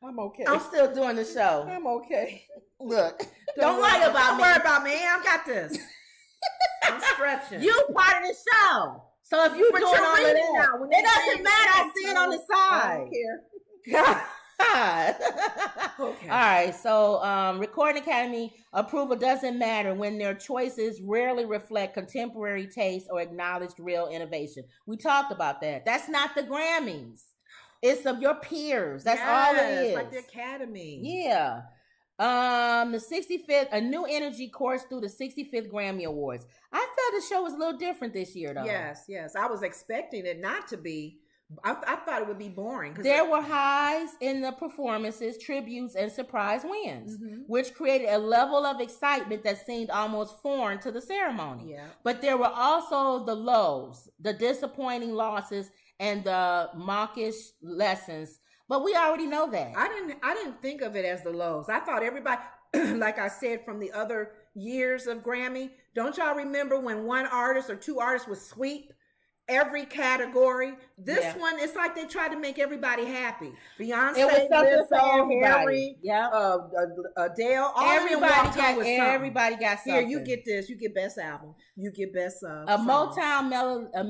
I'm okay. I'm still doing the show. I'm okay. Look. Don't worry about me. Don't worry about me. I got this. I'm stretching. You part of the show. So if you're doing all of that, now, it doesn't matter. I see it on the side. I don't care. Okay. All right. So, Recording Academy approval doesn't matter when their choices rarely reflect contemporary taste or acknowledged real innovation. We talked about that. That's not the Grammys. It's of your peers. That's all it is. Like the Academy. Yeah. The 65th, a new energy coursed through the 65th Grammy Awards. I felt the show was a little different this year, though. Yes. I was expecting it not to be. I thought it would be boring. There were highs in the performances, tributes, and surprise wins, which created a level of excitement that seemed almost foreign to the ceremony. Yeah. But there were also the lows, the disappointing losses, and the mawkish lessons. But we already know that. I didn't think of it as the lows. I thought everybody, like I said, from the other years of Grammy, don't y'all remember when one artist or two artists would sweep every category? This one, it's like they tried to make everybody happy. Beyonce, Harry, Adele, everybody got something. Here, you get this. You get best album. You get best a Motown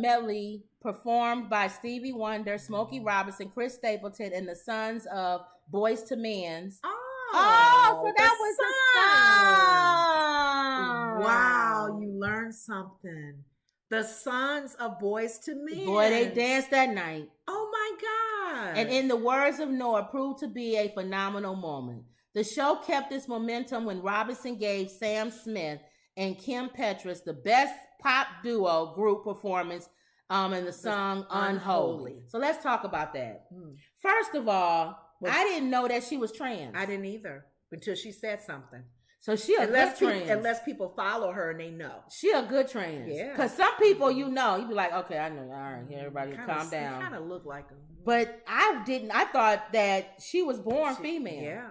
medley performed by Stevie Wonder, Smokey Robinson, Chris Stapleton, and the sons of Boyz II Men. So that was a song. Wow, you learned something. The sons of Boyz II Men. Boy, they danced that night. Oh my God. And in the words of Noah, proved to be a phenomenal moment. The show kept its momentum when Robinson gave Sam Smith and Kim Petras the best pop duo group performance in the song Unholy. So let's talk about that. First of all, I didn't know that she was trans. I didn't either until she said something. So she a good trans. Unless people follow her and they know. She a good trans. Yeah. Because some people, you be like, okay, I know. All right, everybody calm down. Kind of look like them. But I didn't. I thought that she was born female. Yeah.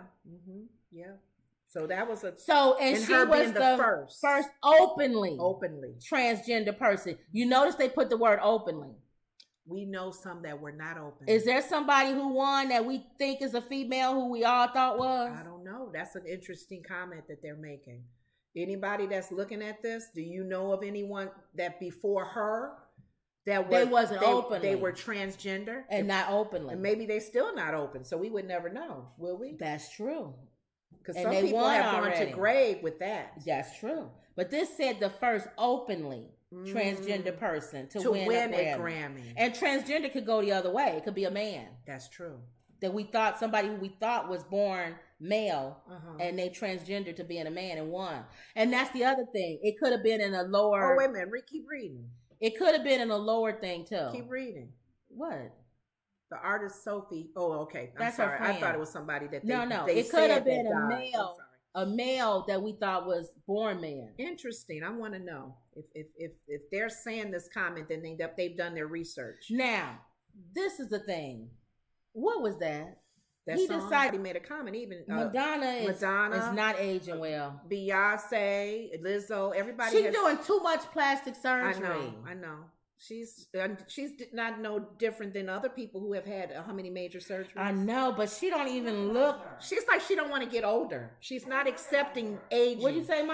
Yeah. So that was and she was the first openly transgender person. You notice they put the word openly. We know some that were not open. Is there somebody who won that we think is a female who we all thought was? I don't know. That's an interesting comment that they're making. Anybody that's looking at this, do you know of anyone that before her that they wasn't openly? They were transgender and not openly. And maybe they still not open, so we would never know, will we? That's true. Because some people have gone to grave with that. That's true. But this said the first openly transgender person to win a Grammy. And transgender could go the other way. It could be a man. That's true. That we thought somebody who we thought was born male and they transgender to being a man and won. And that's the other thing. It could have been in a lower. Oh, wait a minute. Keep reading. It could have been in a lower thing too. Keep reading. What? The artist Sophie. Oh, okay. That's sorry. her friend. I thought it was somebody that No. They it could have been a male. A male that we thought was born man. Interesting. I want to know if they're saying this comment, then they've done their research. Now, this is the thing. What was that? He decided. He made a comment. Even Madonna is not aging well. Beyonce, Lizzo, everybody. She's doing too much plastic surgery. I know. She's not no different than other people who have had how many major surgeries. I know, but she don't even look. She's like she don't want to get older. She's not accepting aging. What'd you say, Ma?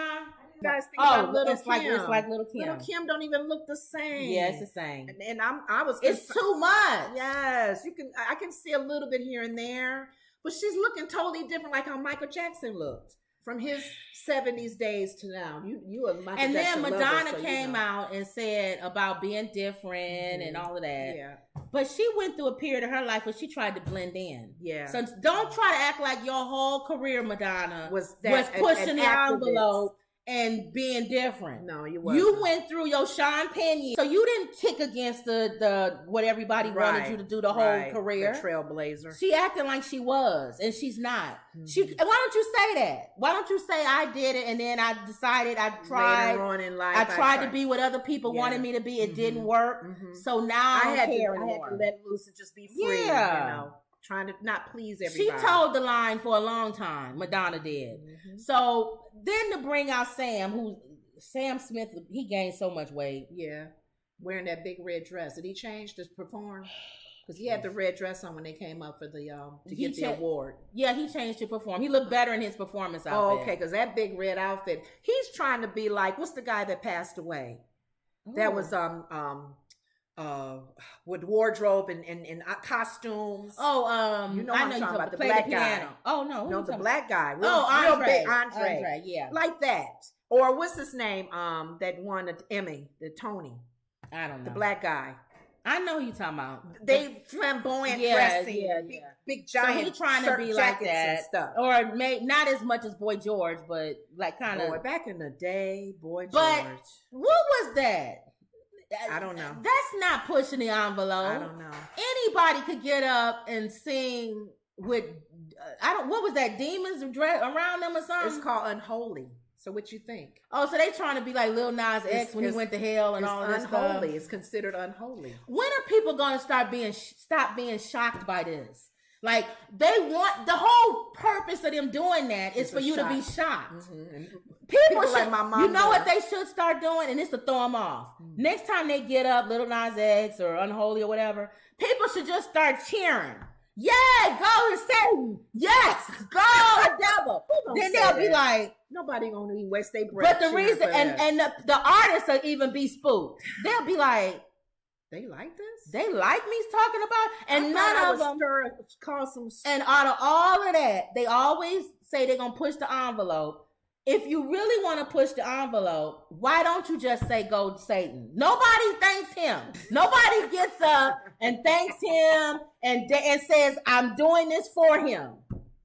You guys think about Little it's Kim. like Little Kim. Little Kim don't even look the same. Yeah, it's the same. And I was. It's too much. Yes, I can see a little bit here and there, but she's looking totally different, like how Michael Jackson looked. From his 70s days to now, you a Michael and Jackson then Madonna lover, so came out and said about being different and all of that. Yeah, but she went through a period of her life where she tried to blend in. Yeah, so don't try to act like your whole career, Madonna, was pushing the activist. Envelope and being different. No, you wasn't. You went through your Sean Penn, so you didn't kick against the what everybody wanted you to do the whole career. The trailblazer. She acting like she was, and she's not. Why don't you say that? Why don't you say I did it, and then I decided I tried. Later on in life, I tried to be what other people wanted me to be. It didn't work, so now I don't care anymore. I had to let loose and just be free. Yeah. You know, trying to not please everybody. She told the line for a long time. Madonna did. So then to bring out Sam Smith, he gained so much weight. Yeah, wearing that big red dress. Did he change to perform? Because he had the red dress on when they came up for the to get the award. Yeah, he changed to perform. He looked better in his performance outfit. Oh, okay, because that big red outfit. He's trying to be like, what's the guy that passed away? Oh. That was with wardrobe and costumes. Oh, you know what I'm talking about, the black guy. Oh no, the black guy. Andre. Real big Andre, yeah, like that. Or what's his name? That won the Emmy, the Tony. I don't know. The black guy. I know who you're talking about. They flamboyant dressing, big giant. So he's trying to be like that, stuff. Or not as much as Boy George, but like kind of. Back in the day, Boy George. But what was that? I don't know. That's not pushing the envelope. I don't know. Anybody could get up and sing with. What was that? Demons around them or something? It's called Unholy. So what you think? Oh, so they trying to be like Lil Nas X when he went to hell and all this stuff. Unholy. It's considered unholy. When are people going to stop being shocked by this? Like they want the whole purpose of them doing that is for you to be shocked. People should, like my mom. You know what they should start doing, and it's to throw them off. Next time they get up, Lil Nas X or Unholy or whatever, people should just start cheering. Yeah, go to Satan. Yes, go to devil. Then they'll be like, nobody gonna even waste their breath. But the reason, and the artists will even be spooked. They'll be like, they like this? They like me talking about, and none of them cause some. And out of all of that, they always say they're gonna push the envelope. If you really want to push the envelope, why don't you just say go to Satan? Nobody thanks him. Nobody gets up and thanks him and says, I'm doing this for him.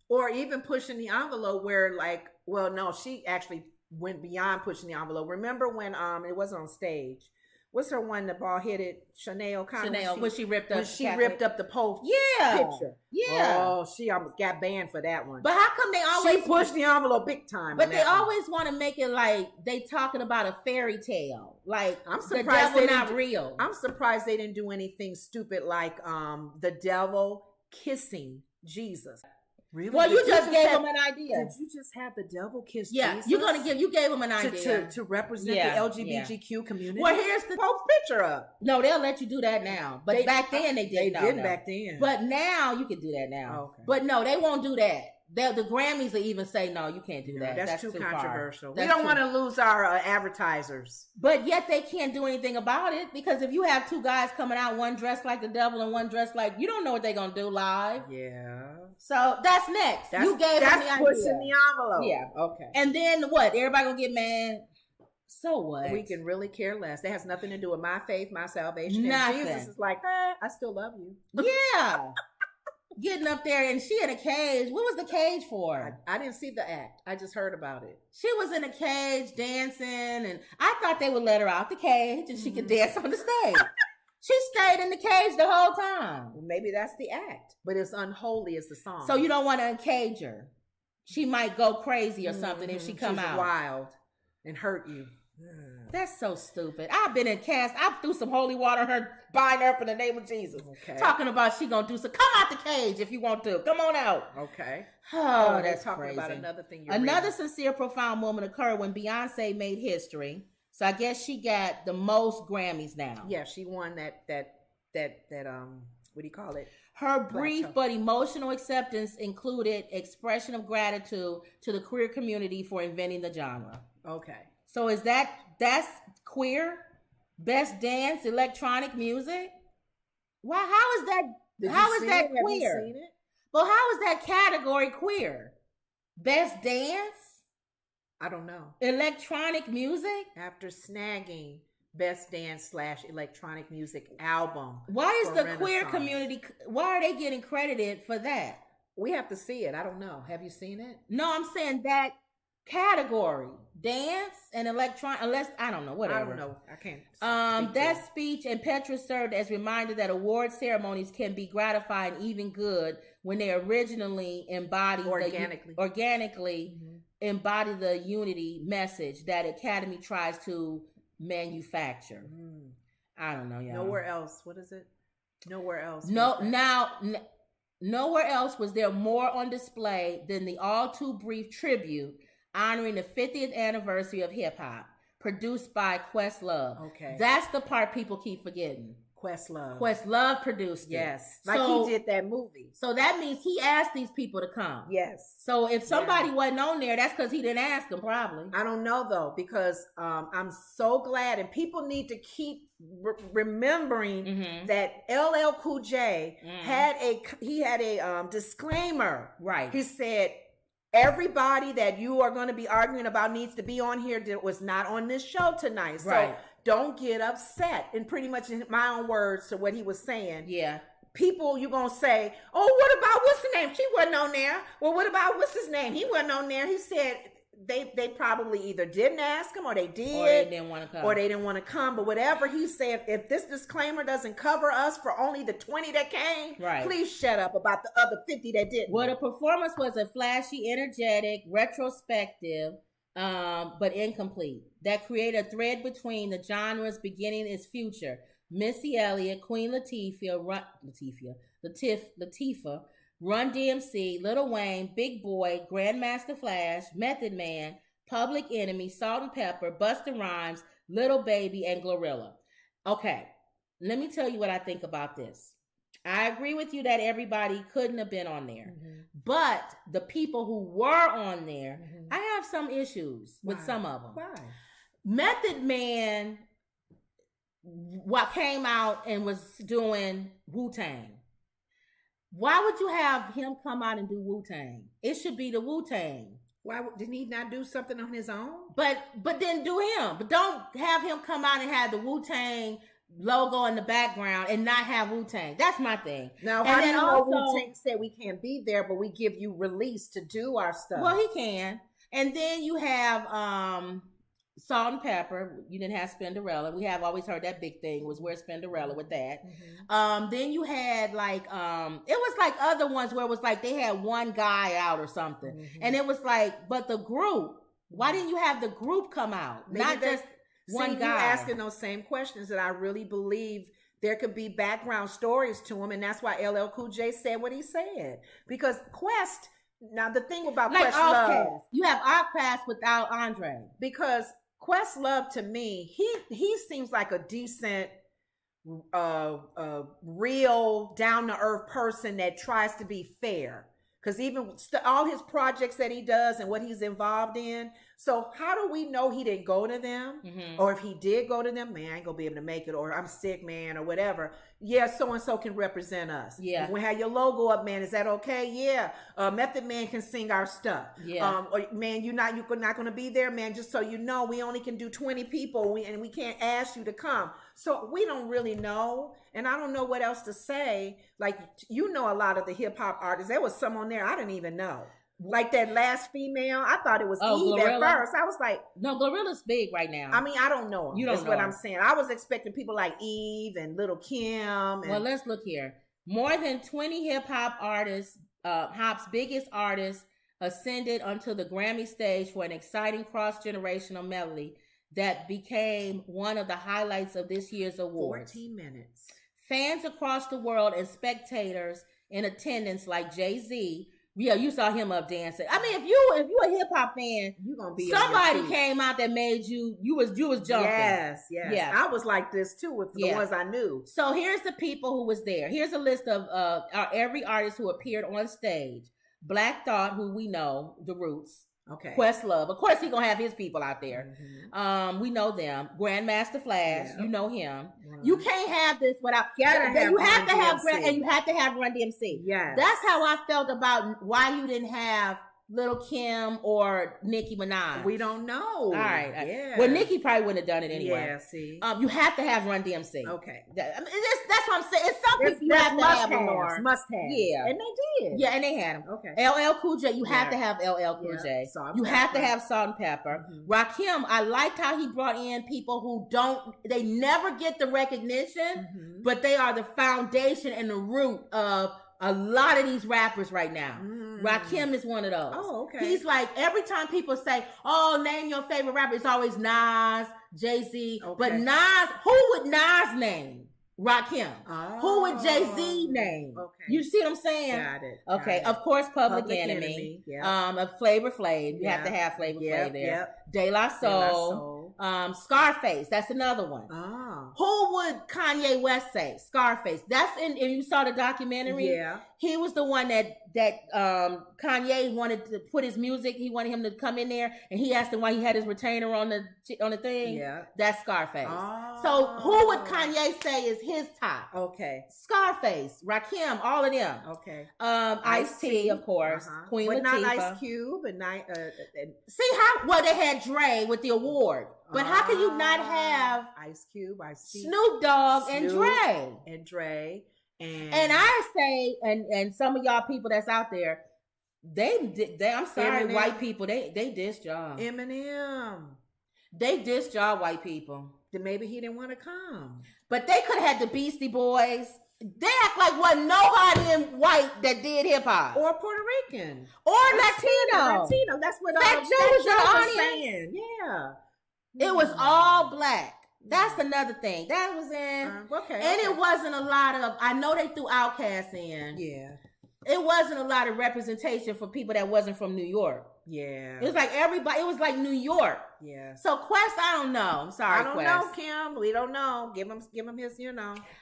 Or even pushing the envelope where like, well, no, she actually went beyond pushing the envelope. Remember when it wasn't on stage? What's her one, the ball-headed Chanel? When she ripped up. When she ripped up the Pope picture. Yeah. Oh, she almost got banned for that one. But how come they always... She pushed the envelope big time. But they always want to make it like they talking about a fairy tale. Like, I'm surprised the devil not real. I'm surprised they didn't do anything stupid like the devil kissing Jesus. Really? Well, you just gave him an idea. Did you just have the devil kiss Jesus? Yeah, you gave him an idea. To represent the LGBTQ community? Well, here's the Pope's picture up. No, they'll let you do that now. But back then they didn't. They did back then. But now you can do that now. Okay. But no, they won't do that. The Grammys will even say, no, you can't do that. That's too controversial. We don't want to lose our advertisers. But yet they can't do anything about it because if you have two guys coming out, one dressed like the devil and one dressed like, you don't know what they're going to do live. Yeah. So that's next. You gave them the idea. That's pushing the envelope. Yeah. Okay. And then what? Everybody going to get mad? So what? We can really care less. That has nothing to do with my faith, my salvation. Nothing. And Jesus is like, I still love you. Yeah. getting up there, and she in a cage. What was the cage for? I didn't see the act. I just heard about it. She was in a cage dancing, and I thought they would let her out the cage and she could dance on the stage. She stayed in the cage the whole time. Well, maybe that's the act, but it's unholy as the song. So you don't want to uncage her. She might go crazy or something if she come out wild and hurt you. That's so stupid. I've been in cast. I threw some holy water on her, bind her up in the name of Jesus. Okay. Talking about she gonna do so. Come out the cage if you want to. Come on out. Okay. Oh, that's talking crazy. About another thing. Another sincere, profound moment occurred when Beyonce made history. So I guess she got the most Grammys now. Yeah, she won that what do you call it? Her brief but emotional acceptance included expression of gratitude to the queer community for inventing the genre. Okay. So that's queer? Best dance, electronic music? Wow, how is that queer? Have you seen it? Well, how is that category queer? Best dance? I don't know. Electronic music? After snagging Best Dance / Electronic Music Album. Why is the queer community, why are they getting credited for that? We have to see it. I don't know. Have you seen it? No, I'm saying that category. Dance and electronic, unless, I don't know, whatever. I don't know. I can't. That speech and Petra served as a reminder that award ceremonies can be gratifying, even good, when they originally embody organically embody the unity message that Academy tries to manufacture. I don't know, y'all. Nowhere else. What is it? Nowhere else. Nowhere else was there more on display than the all too brief tribute honoring the 50th anniversary of hip hop, produced by Questlove. Okay. That's the part people keep forgetting. Questlove produced it. Yes. Like he did that movie. So that means he asked these people to come. Yes. So if somebody wasn't on there, that's because he didn't ask them, probably. I don't know, though, because I'm so glad, and people need to keep remembering that LL Cool J had a disclaimer. Right. He said, everybody that you are going to be arguing about needs to be on here that was not on this show tonight. Right. So don't get upset. And pretty much in my own words to what he was saying. Yeah. People, you're going to say, oh, what about what's the name? She wasn't on there. Well, what about what's his name? He wasn't on there. He said they probably either didn't ask him or they did. Or they didn't want to come. But whatever he said, if this disclaimer doesn't cover us for only the 20 that came, please shut up about the other 50 that didn't. Well, the performance was a flashy, energetic, retrospective, but incomplete. That created a thread between the genres beginning its future. Missy Elliott, Queen Latifah, Run DMC, Lil Wayne, Big Boy, Grandmaster Flash, Method Man, Public Enemy, Salt and Pepper, Busta Rhymes, Little Baby, and Glorilla. Okay, let me tell you what I think about this. I agree with you that everybody couldn't have been on there. But the people who were on there, I have some issues with some of them. Why? Method Man came out and was doing Wu-Tang. Why would you have him come out and do Wu-Tang? It should be the Wu-Tang. Why didn't he not do something on his own? But then do him. But don't have him come out and have the Wu-Tang logo in the background and not have Wu-Tang. That's my thing. Now, how do you know Wu-Tang said we can't be there, but we give you release to do our stuff? Well, he can. And then you have Salt and Pepper. You didn't have Spinderella. We have always heard that big thing was where's Spinderella with that. Then you had like it was like other ones where it was like they had one guy out or something. And it was like, but the group, why didn't you have the group come out? Maybe not just one guy. You're asking those same questions that I really believe there could be background stories to him, and that's why LL Cool J said what he said. Because Quest, now the thing about like Questlove, you have Outkast without Andre. Because Questlove, to me, he seems like a decent, real, down to earth person that tries to be fair. Because even all his projects that he does and what he's involved in, So how do we know he didn't go to them? Or if he did go to them, man, I ain't gonna be able to make it, or I'm sick, man, or whatever. Yeah, so-and-so can represent us. Yeah. If we have your logo up, man, is that okay? Yeah. Method Man can sing our stuff. Yeah. Or man, you're not gonna be there, man, just so you know, we only can do 20 people and we can't ask you to come. So we don't really know. And I don't know what else to say. Like, you know, a lot of the hip hop artists, there was some on there I didn't even know. Like that last female, I thought it was Eve Glorilla. At first. I was like, no, Glorilla's big right now. I mean, I don't know him. You don't know what him. I'm saying. I was expecting people like Eve and Little Kim. And... Well, let's look here. More than 20 hip hop artists, hop's biggest artists, ascended onto the Grammy stage for an exciting cross-generational medley that became one of the highlights of this year's awards. 14 minutes. Fans across the world and spectators in attendance like Jay-Z. Yeah, you saw him up dancing. I mean, if you a hip hop fan, you gonna be somebody came out that made you was jumping. Yes. I was like this too with the ones I knew. So here's the people who was there. Here's a list of every artist who appeared on stage. Black Thought, who we know, The Roots. Okay. Questlove, of course, he gonna have his people out there. We know them. Grandmaster Flash, you know him. You can't have this without. You have to have Run DMC. Yeah, that's how I felt about why you didn't have Little Kim or Nicki Minaj. We don't know. All right. Yeah. Well, Nicki probably wouldn't have done it anyway. Yeah. See. You have to have Run DMC. Okay. That's what I'm saying. It's something you have to have more. Must have. Yeah. And they did. Yeah, and they had them. Okay. LL Cool J. You have to have LL Cool J. You have to have Salt and Pepper. Rakim. I liked how he brought in people who they never get the recognition, but they are the foundation and the root of a lot of these rappers right now. Rakim is one of those. Oh, okay. He's like, every time people say, oh, name your favorite rapper, it's always Nas, Jay-Z. Okay. But Nas, who would Nas name? Rakim. Oh. Who would Jay-Z name? Okay. You see what I'm saying? Got it. Okay. Of course, Public Enemy. Flavor Flav. You have to have Flavor Flav there. De La Soul. Scarface. That's another one. Oh. Who would Kanye West say? Scarface. That's in. And you saw the documentary. Yeah. He was the one that Kanye wanted to put his music. He wanted him to come in there, and he asked him why he had his retainer on the thing. Yeah. That's Scarface. Oh. So who would Kanye say is his top? Okay. Scarface, Rakim, all of them. Okay. Ice-T, of course. Queen Latifah. But not Ice Cube and not. See how well they had Dre with the award, but how can you not have Ice Cube, Ice-T, Snoop Dogg, and Dre? And I say, and some of y'all people that's out there, they I'm sorry, Eminem. White people, they dissed y'all. Eminem. They dissed y'all, white people. Then maybe he didn't want to come. But they could have had the Beastie Boys. They act like wasn't nobody in white that did hip hop. Or Puerto Rican. Or Latino. That's what Fat Joe was in the audience. Saying. Yeah. It was all black. That's another thing. That was in. And it wasn't a lot of, I know they threw Outkast in. Yeah. It wasn't a lot of representation for people that wasn't from New York. Yeah. It was like everybody, it was like New York. Yeah. So Quest, I don't know. I'm sorry, I don't know, Kim. We don't know. Give him his,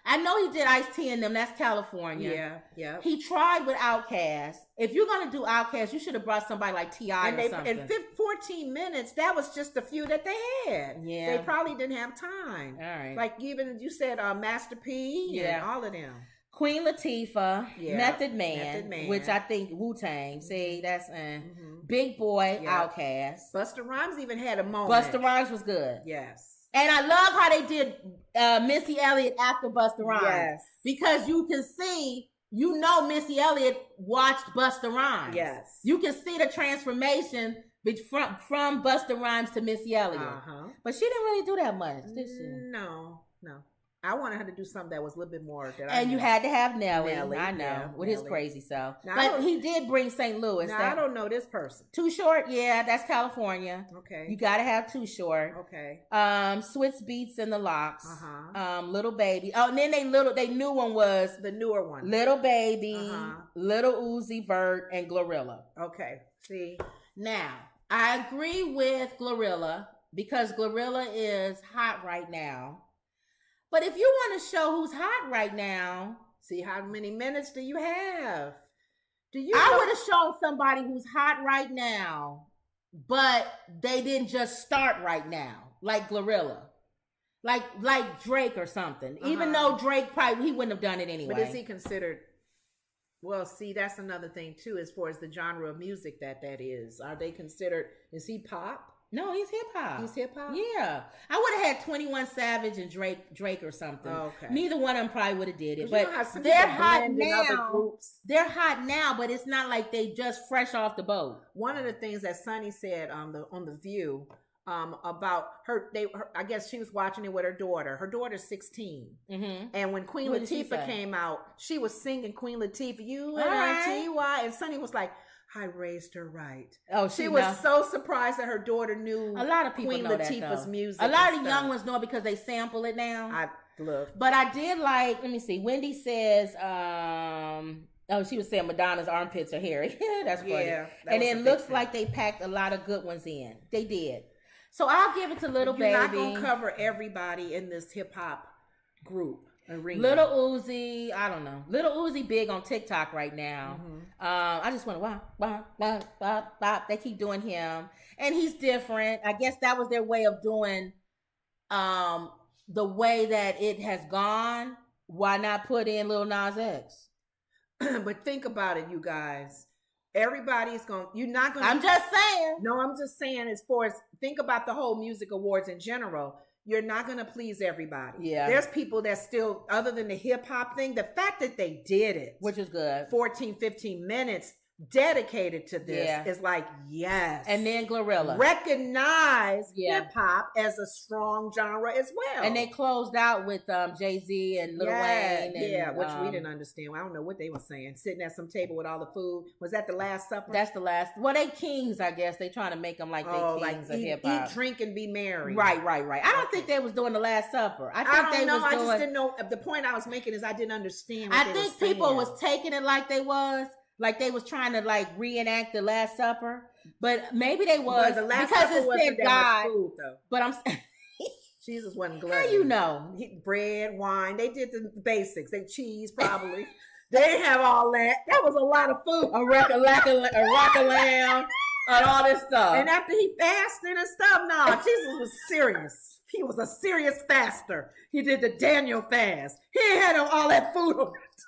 I know he did Ice-T in them. That's California. Yeah. He tried with Outkast. If you're going to do Outkast, you should have brought somebody like T.I. or something. In 14 minutes, that was just a few that they had. Yeah. They probably didn't have time. All right. Like even, you said Master P and all of them. Queen Latifah, Method Man, which I think Wu-Tang. See, that's Big Boy, Outkast. Busta Rhymes even had a moment. Busta Rhymes was good. Yes. And I love how they did Missy Elliott after Busta Rhymes. Yes. Because you can see, Missy Elliott watched Busta Rhymes. Yes. You can see the transformation from Busta Rhymes to Missy Elliott. But she didn't really do that much, did she? No. I wanted her to do something that was a little bit more. You had to have Nelly. I know, with his crazy self. But he did bring St. Louis. I don't know this person. Too Short, yeah, that's California. Okay. You got to have Too Short. Okay. Swizz Beatz and the Locks. Little Baby. Oh, and then they new one was the newer one. Little Baby, Little Uzi Vert, and Glorilla. Okay. See. Now, I agree with Glorilla because Glorilla is hot right now. But if you want to show who's hot right now, see how many minutes do you have? I would have shown somebody who's hot right now. but they didn't just start right now, like Glorilla. Like Drake or something. Even though Drake probably, he wouldn't have done it anyway. But is he considered, well, see, that's another thing too, as far as the genre of music that is. Are they considered, is he pop? No, he's hip hop. He's hip hop? Yeah. I would have had 21 Savage and Drake or something. Oh, okay. Neither one of them probably would have did it. But they're hot now. They're hot now, but it's not like they just fresh off the boat. One of the things that Sunny said on the View about I guess she was watching it with her daughter. Her daughter's 16. Mm-hmm. And when Queen Latifah came out, she was singing Queen Latifah, U-N-I-T-Y, and Sunny was like, I raised her right. Oh, she was so surprised that her daughter knew a lot of people Queen know Latifah's that, music. A lot of young ones know it because they sample it now. I love. But I did like, let me see. Wendy says, she was saying Madonna's armpits are hairy. That's funny. Yeah, and it looks like they packed a lot of good ones in. They did. So I'll give it to Little Baby. You're not going to cover everybody in this hip hop group. Arena. Little Uzi, I don't know. Little Uzi big on TikTok right now. Mm-hmm. I just want to wop. They keep doing him, and he's different. I guess that was their way of doing the way that it has gone. Why not put in Lil Nas X? But think about it, you guys. Everybody's going. You're not going. I'm just saying. No, I'm just saying. As far as think about the whole music awards in general. You're not going to please everybody. Yeah. There's people that still, other than the hip hop thing, the fact that they did it. Which is good. 14, 15 minutes dedicated to this is like, yes. And then Glorilla. Recognize hip hop as a strong genre as well. And they closed out with Jay-Z and Lil Wayne. And, which we didn't understand. I don't know what they were saying. Sitting at some table with all the food. Was that the Last Supper? That's the last. Well, they kings, I guess. They trying to make them like they kings of hip hop. Eat, drink, and be merry. Right. I don't think they was doing the Last Supper. I just didn't know. The point I was making is I didn't understand what they were saying. I think people was taking it like they was. Like they was trying to like reenact the Last Supper, but maybe they was the Last because Supper it said God. Food, though. But I'm Jesus wasn't glutton. How you know? Bread, wine. They did the basics. They cheese probably. They didn't have all that. That was a lot of food. A rack of lamb, and all this stuff. And after he fasted and stuff, Jesus was serious. He was a serious faster. He did the Daniel fast. He had all that food on it.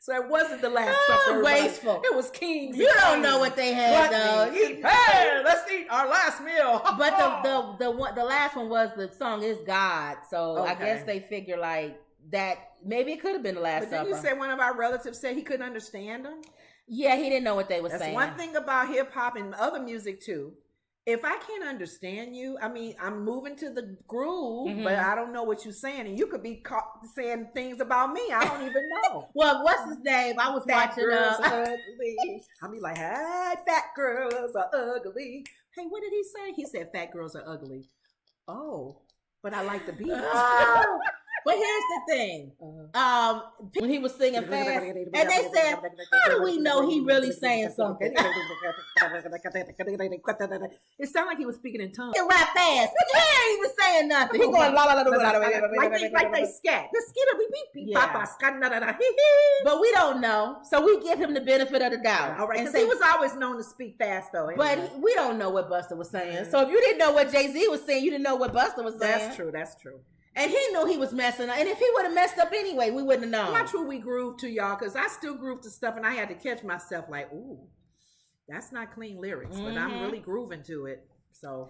So it wasn't the Last Supper. Wasteful. It was kings. You don't know what they had though. Hey, let's eat our last meal. But the last one was the song is God. So I guess they figure like that. Maybe it could have been the Last Supper. But didn't you say one of our relatives said he couldn't understand them? Yeah, he didn't know what they were saying. That's one thing about hip hop and other music too. If I can't understand you, I mean, I'm moving to the groove, but I don't know what you're saying. And you could be saying things about me. I don't even know. Well, what's his name? I was fat watching girls are ugly. I'll be like, hey, fat girls are ugly. Hey, what did he say? He said fat girls are ugly. Oh, but I like the beat. But here's the thing. When he was singing fast, and they said, how do we know he really saying something? It sounded like he was speaking in tongues. He rap fast. He ain't even saying nothing. He going la la la la la like they scat. The skitter we beep papa. But we don't know, so we give him the benefit of the doubt. All right, because he was always known to speak fast though. But we don't know what Busta was saying. So if you didn't know what Jay-Z was saying, you didn't know what Busta was saying. That's true. And he knew he was messing up. And if he would have messed up anyway, we wouldn't have known. Not true we groove to y'all, because I still groove to stuff, and I had to catch myself like, ooh, that's not clean lyrics, but I'm really grooving to it. So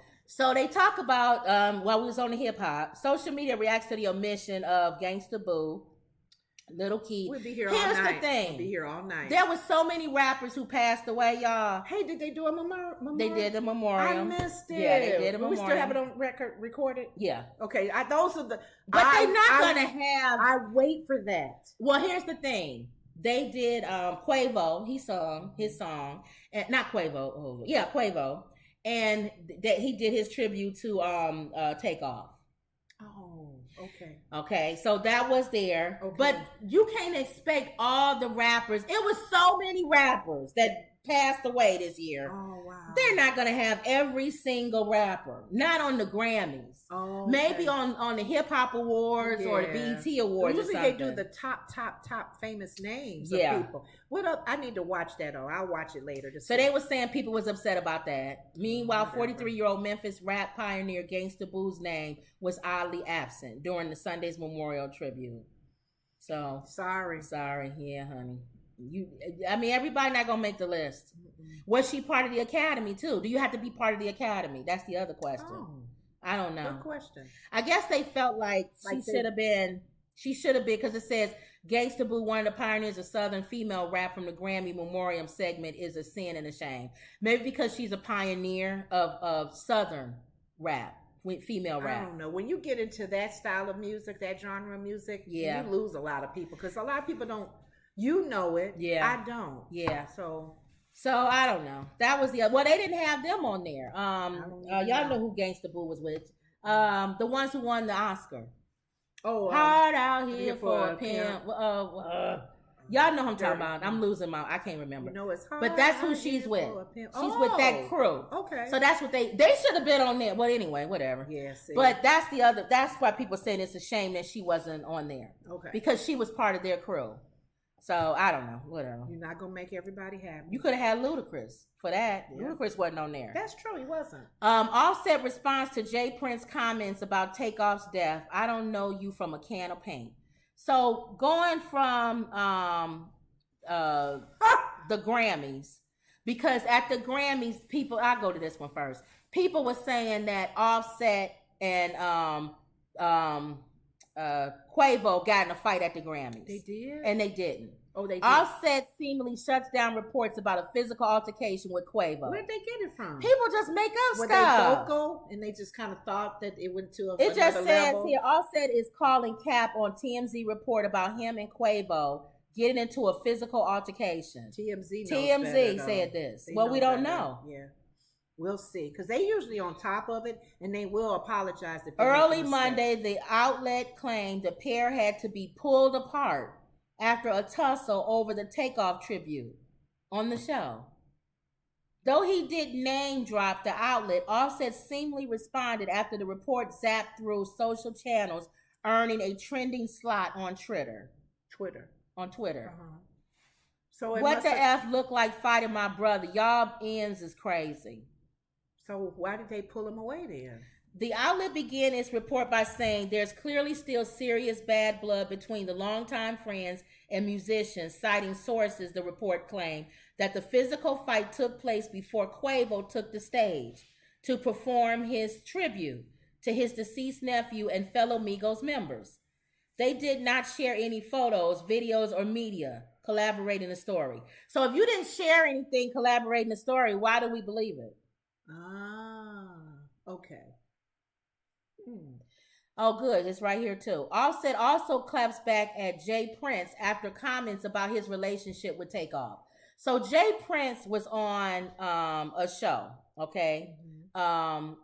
they talk about, while we was on the hip hop, social media reacts to the omission of Gangsta Boo, Little Key. We'll be here all night. Here's the thing. We'll be here all night. There was so many rappers who passed away, y'all. Hey, did they do a memorial? They did the memorial. I missed it. Yeah, they did a memorial. We still have it on record, recorded? Yeah. Okay, those are the... But they're not going to have... I wait for that. Well, here's the thing. They did Quavo. He sung his song. And not Quavo. Quavo. And he did his tribute to Takeoff. Oh, okay. Okay, so that was there. Okay. But you can't expect all the rappers. It was so many rappers that passed away this year. Oh, wow. They're not going to have every single rapper. Not on the Grammys. Oh, okay. Maybe on the Hip Hop Awards or the BET Awards. Usually they do the top famous names of people. What up? I need to watch that. I'll watch it later. So they were saying people was upset about that. Meanwhile, 43-year-old Memphis rap pioneer Gangsta Boo's name was oddly absent during the Sunday's memorial tribute. So sorry, yeah, honey. Everybody not gonna make the list. Was she part of the Academy too? Do you have to be part of the Academy? That's the other question. I don't know. Good question. I guess they felt like she should have been. She should have been, because it says Gangsta Boo, one of the pioneers of Southern female rap from the Grammy Memoriam segment, is a sin and a shame. Maybe because she's a pioneer of Southern rap. With female rap. I don't know. When you get into that style of music, that genre of music, you lose a lot of people, because a lot of people don't. You know it. Yeah. I don't. Yeah. So I don't know. That was they didn't have them on there. Y'all know who Gangsta Boo was with. The ones who won the Oscar. Oh, Hard Out Here for a Pimp. Y'all know who I'm talking about. I'm losing I can't remember. You know it's hard. But that's who she's with. She's with that crew. Okay. So that's what they should have been on there. Well, anyway, whatever. Yeah. But that's why people saying it's a shame that she wasn't on there. Okay. Because she was part of their crew. So I don't know. Whatever. You're not gonna make everybody happy. You could have had Ludacris for that. Yeah. Ludacris wasn't on there. That's true. He wasn't. Offset responds to Jay Prince's comments about Takeoff's death. I don't know you from a can of paint. So going from the Grammys, because at the Grammys, I'll go to this one first. People were saying that Offset and Quavo got in a fight at the Grammys. They did? And they didn't. Oh, they did. Offset seemingly shuts down reports about a physical altercation with Quavo. Where'd they get it from? People just make up Were stuff. They vocal and they just kind of thought that it went to It just says level? Here, Offset is calling cap on TMZ report about him and Quavo getting into a physical altercation. TMZ said this. Well, we don't know. Yeah. We'll see, because they usually on top of it, and they will apologize. Early Monday, the outlet claimed the pair had to be pulled apart after a tussle over the Takeoff tribute on the show. Though he didn't name drop the outlet, Offset seemingly responded after the report zapped through social channels, earning a trending slot on Twitter. On Twitter. Uh-huh. So what the F look like fighting my brother? Y'all ends is crazy. So why did they pull him away then? The outlet began its report by saying there's clearly still serious bad blood between the longtime friends and musicians, citing sources. The report claimed that the physical fight took place before Quavo took the stage to perform his tribute to his deceased nephew and fellow Migos members. They did not share any photos, videos, or media collaborating the story. So if you didn't share anything collaborating the story, why do we believe it? Okay. Oh, good. It's right here, too. Offset also claps back at Jay Prince after comments about his relationship with Takeoff. So Jay Prince was on a show, okay?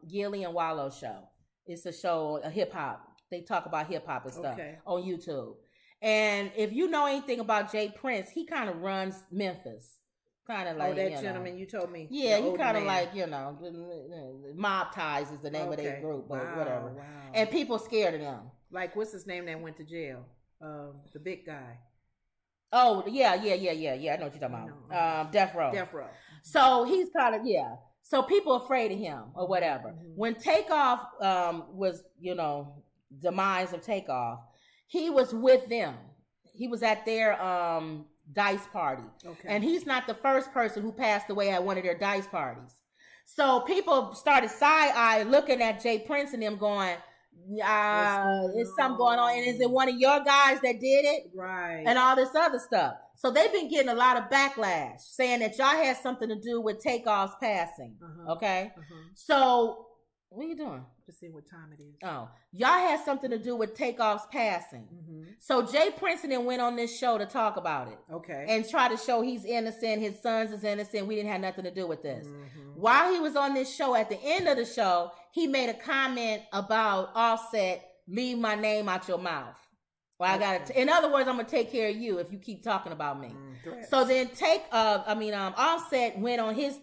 Gilly and Wallow show. It's a show, a hip-hop. They talk about hip-hop and stuff on YouTube. And if you know anything about Jay Prince, he kind of runs Memphis. Kind of like that gentleman you told me. Yeah, you kind of like, Mob Ties is the name of their group, but whatever. Wow. And people scared of them. Like, what's his name that went to jail? The big guy. Oh, yeah. I know what you're talking about. Death Row. So he's kind of, So people afraid of him or whatever. Mm-hmm. When Takeoff was, demise of Takeoff, he was with them. He was at their dice party. Okay. And he's not the first person who passed away at one of their dice parties. So people started side-eye looking at Jay Prince and them going, is something going on? And is it one of your guys that did it? Right. And all this other stuff. So they've been getting a lot of backlash saying that y'all had something to do with Takeoff's passing. Okay? So what are you doing? To see what time it is. Oh, y'all had something to do with Takeoff's passing. So Jay Prince and then went on this show to talk about it. Okay. And try to show he's innocent, his sons is innocent. We didn't have nothing to do with this. While he was on this show, at the end of the show, he made a comment about Offset, leave my name out your mouth. Well, I gotta. In other words, I'm gonna take care of you if you keep talking about me. So then Offset went on his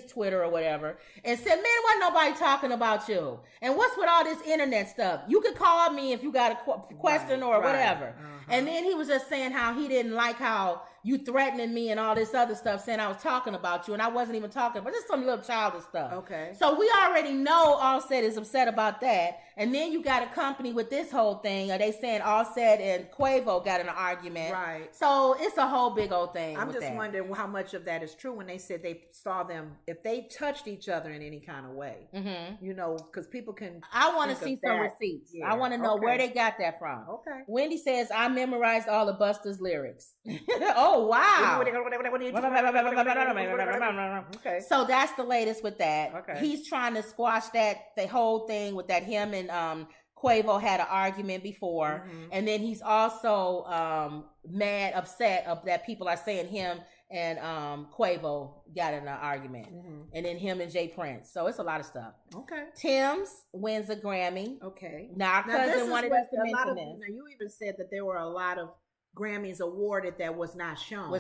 Twitter or whatever and said, man, wasn't nobody talking about you. And what's with all this internet stuff? You could call me if you got a question or whatever. And then he was just saying how he didn't like how you threatening me and all this other stuff, saying I was talking about you and I wasn't even talking, but just some little childish stuff. Okay. So we already know Offset is upset about that. And then you got a company with this whole thing. Are they saying Offset and Quavo got in an argument? Right. So it's a whole big old thing. I'm just wondering how much of that is true when they said they saw them, if they touched each other in any kind of way. You know, because people can. I want to see some receipts. Yeah. I want to know where they got that from. Okay. Wendy says, I memorized all of Busta's lyrics. Oh, wow. Okay. So that's the latest with that. Okay. He's trying to squash the whole thing with that him and Quavo had an argument before. And then he's also upset that people are saying him and Quavo got in an argument. And then him and Jay Prince. So it's a lot of stuff. Okay. Tim's wins a Grammy. Okay. Now our cousin wanted us to mention this. Now you even said that there were a lot of Grammys awarded that was not shown.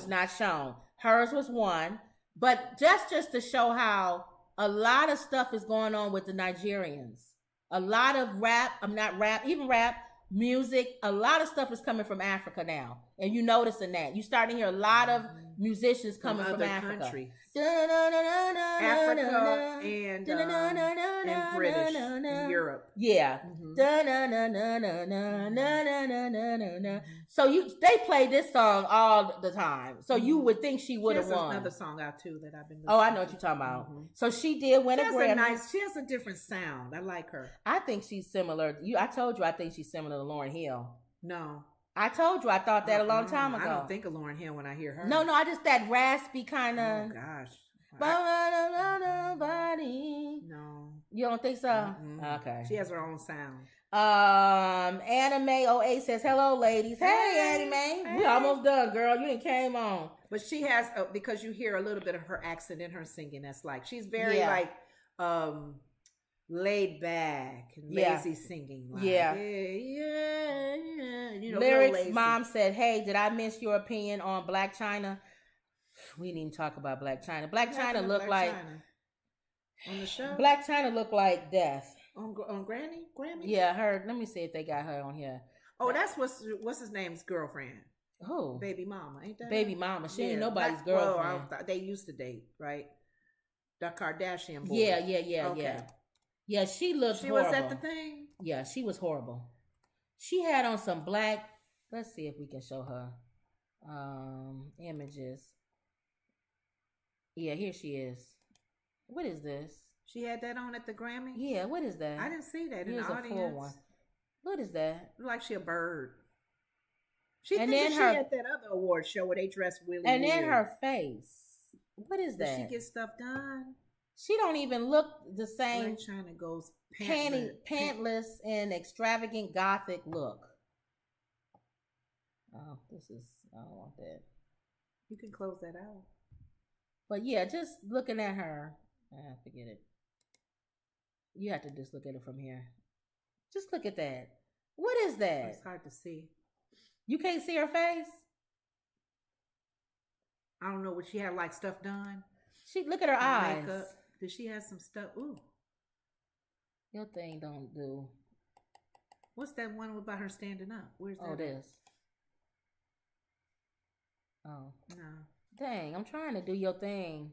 Hers was one. But just to show how a lot of stuff is going on with the Nigerians. A lot of even rap, music, a lot of stuff is coming from Africa now. And you noticing that. You starting to hear a lot of musicians coming from Africa. Countries. Africa and British and Europe. Yeah. So they play this song all the time. So you would think she would have won. Another song out too that I've been listening to. I know what you're talking about. So she did win a Grammy. She has a different sound. I like her. I think she's similar. I told you I think she's similar to Lauryn Hill. No. I told you I thought that a long time ago. I don't think of Lauryn Hill when I hear her. No, I just that raspy kind of. Oh gosh. No. You don't think so? Okay. She has her own sound. Anime 08 says, hello ladies. Hey Anime. Hey. We almost done, girl. You didn't came on. But she has because you hear a little bit of her accent in her singing. That's like she's very laid back and lazy singing. Like, yeah. You know, Lyrics mom said, hey, did I miss your opinion on Black China? We didn't even talk about Black China. Black China looked like on the show. Black China looked like death. On Grammy? Yeah, her. Let me see if they got her on here. Oh, that's what's his name's girlfriend. Who? Baby Mama, ain't that? Baby Mama. She ain't nobody's girlfriend. Well, they used to date, right? The Kardashian boy. Yeah. Yeah, she looked horrible. Was at the thing? Yeah, she was horrible. She had on some black. Let's see if we can show her images. Yeah, here she is. What is this? She had that on at the Grammy? Yeah, what is that? I didn't see that in the audience. Here's a full one. What is that? Look like she a bird. She and then she at that other award show where they dress really and weird. then her face. What is that? Did she get stuff done? She don't even look the same. Black China goes pantless and extravagant gothic look. Oh, I don't want that. You can close that out. But yeah, just looking at her, forget it. You have to just look at it from here. Just look at that. What is that? It's hard to see. You can't see her face? I don't know. Would she have like stuff done? Look at her eyes. Makeup. Did she have some stuff? Ooh. Your thing don't do. What's that one about her standing up? Where's that? Oh, this. Oh. No. Dang, I'm trying to do your thing.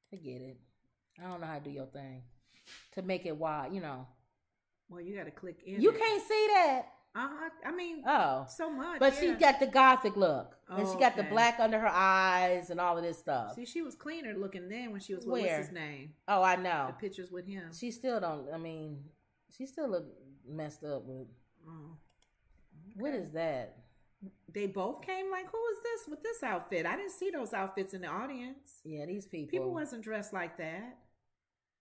Forget it. I don't know how to do your thing. To make it wide, Well, you got to click in. You can't see that. I mean, so much. But she got the gothic look. And she got the black under her eyes and all of this stuff. See, she was cleaner looking then when she was with what's his name? Oh, I know. The pictures with him. She still don't, she still look messed up with. Oh. Okay. What is that? They both came like, who is this with this outfit? I didn't see those outfits in the audience. Yeah, these people. People wasn't dressed like that.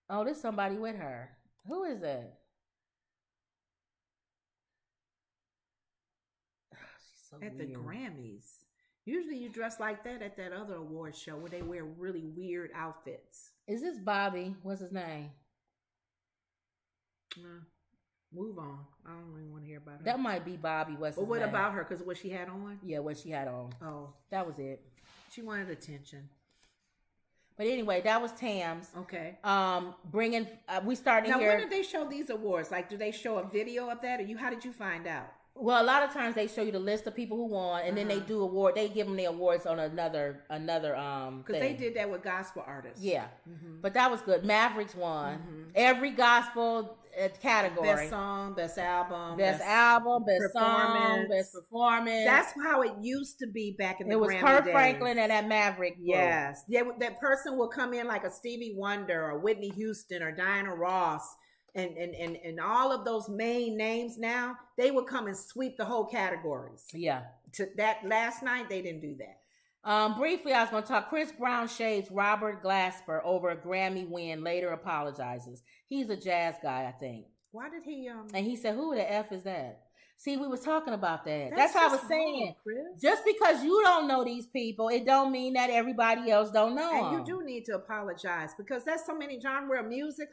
Oh, there's somebody with her. Who is that? She's so at weird. The Grammys. Usually you dress like that at that other award show where they wear really weird outfits. Is this Bobby? What's his name? Move on. I don't really want to hear about her. That might be Bobby. But what about her? Because what she had on? Yeah, what she had on. Oh. That was it. She wanted attention. But anyway, that was Tam's. Okay. We started now, here. When did they show these awards? Like, do they show a video of that, or how did you find out? Well, a lot of times they show you the list of people who won, and then they do award. They give them the awards on another. Because they did that with gospel artists. Yeah, but that was good. Mavericks won every gospel category. Best song, best album, best song, best performance. That's how it used to be back in the Grammy days. It was Kurt Franklin and that Maverick. Yes, that person will come in like a Stevie Wonder or Whitney Houston or Diana Ross. And all of those main names now, they would come and sweep the whole categories. Yeah. To that last night, they didn't do that. Briefly, I was going to talk. Chris Brown shades Robert Glasper over a Grammy win, later apologizes. He's a jazz guy, I think. Why did he... And he said, who the F is that? See, we was talking about that. That's what I was saying. Chris. Just because you don't know these people, it don't mean that everybody else don't know and them. You do need to apologize because there's so many genre of music,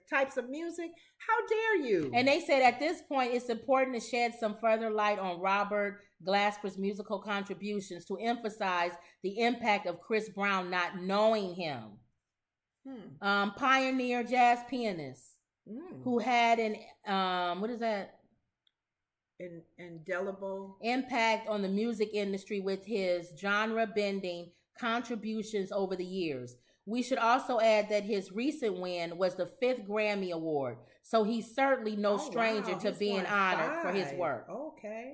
types of music. How dare you? And they said at this point, it's important to shed some further light on Robert Glasper's musical contributions to emphasize the impact of Chris Brown not knowing him. Pioneer jazz pianist who had an, what is that? Indelible impact on the music industry with his genre-bending contributions over the years. We should also add that his recent win was the 5th Grammy Award, so he's certainly no stranger to being honored for his work. Okay.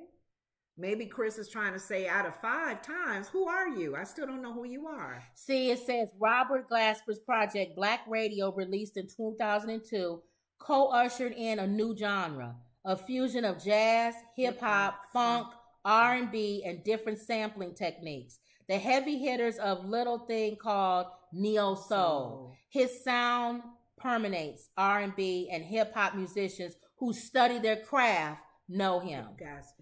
Maybe Chris is trying to say out of 5 times, who are you? I still don't know who you are. See, it says Robert Glasper's project Black Radio, released in 2002, co-ushered in a new genre. A fusion of jazz, hip-hop, funk, R&B, and different sampling techniques. The heavy hitters of little thing called neo-soul. His sound permeates R&B and hip-hop musicians who study their craft know him.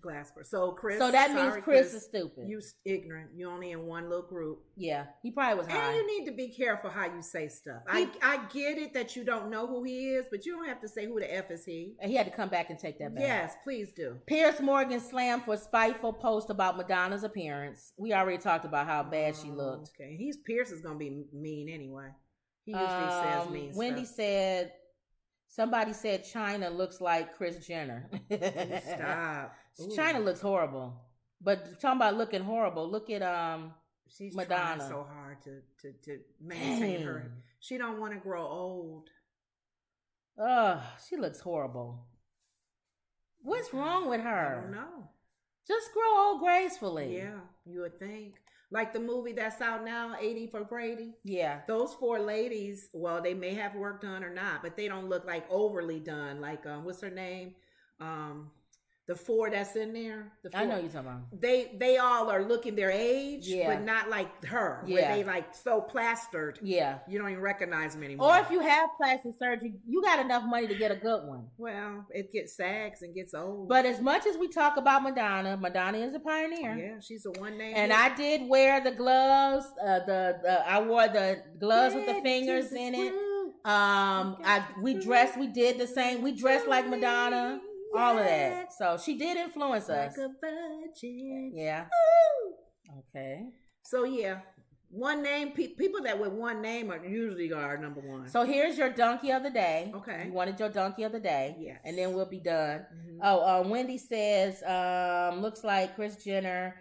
Glasper. So Chris. So that means Chris is stupid. You ignorant. You only in one little group. Yeah, he probably was high. And you need to be careful how you say stuff. I get it that you don't know who he is, but you don't have to say who the F is he. And he had to come back and take that back. Yes, please do. Piers Morgan slammed for spiteful post about Madonna's appearance. We already talked about how bad she looked. Okay, Piers is gonna be mean anyway. He usually says mean Wendy stuff. said. Somebody said China looks like Kris Jenner. Stop. China looks horrible. But talking about looking horrible, look at she's Madonna. Trying so hard to maintain her. She don't want to grow old. She looks horrible. What's wrong with her? I don't know. Just grow old gracefully. Yeah, you would think. Like the movie that's out now, 80 for Brady. Yeah. Those 4 ladies, well, they may have work done or not, but they don't look like overly done. Like, what's her name? The 4 that's in there. I know you're talking about. They all are looking their age, but not like her. Yeah. Where they like so plastered. Yeah. You don't even recognize them anymore. Or if you have plastic surgery, you got enough money to get a good one. Well, it gets sags and gets old. But as much as we talk about Madonna is a pioneer. Yeah, she's a one name. And I did wear the gloves. I wore the gloves with the fingers in it. We did the same. We dressed like Madonna. All of that. So she did influence us. Like a virgin. Yeah. Ooh. Okay. So yeah, one name. People that with one name are usually our number one. So here's your donkey of the day. Okay. You wanted your donkey of the day. Yes. And then we'll be done. Mm-hmm. Wendy says, looks like Kris Jenner,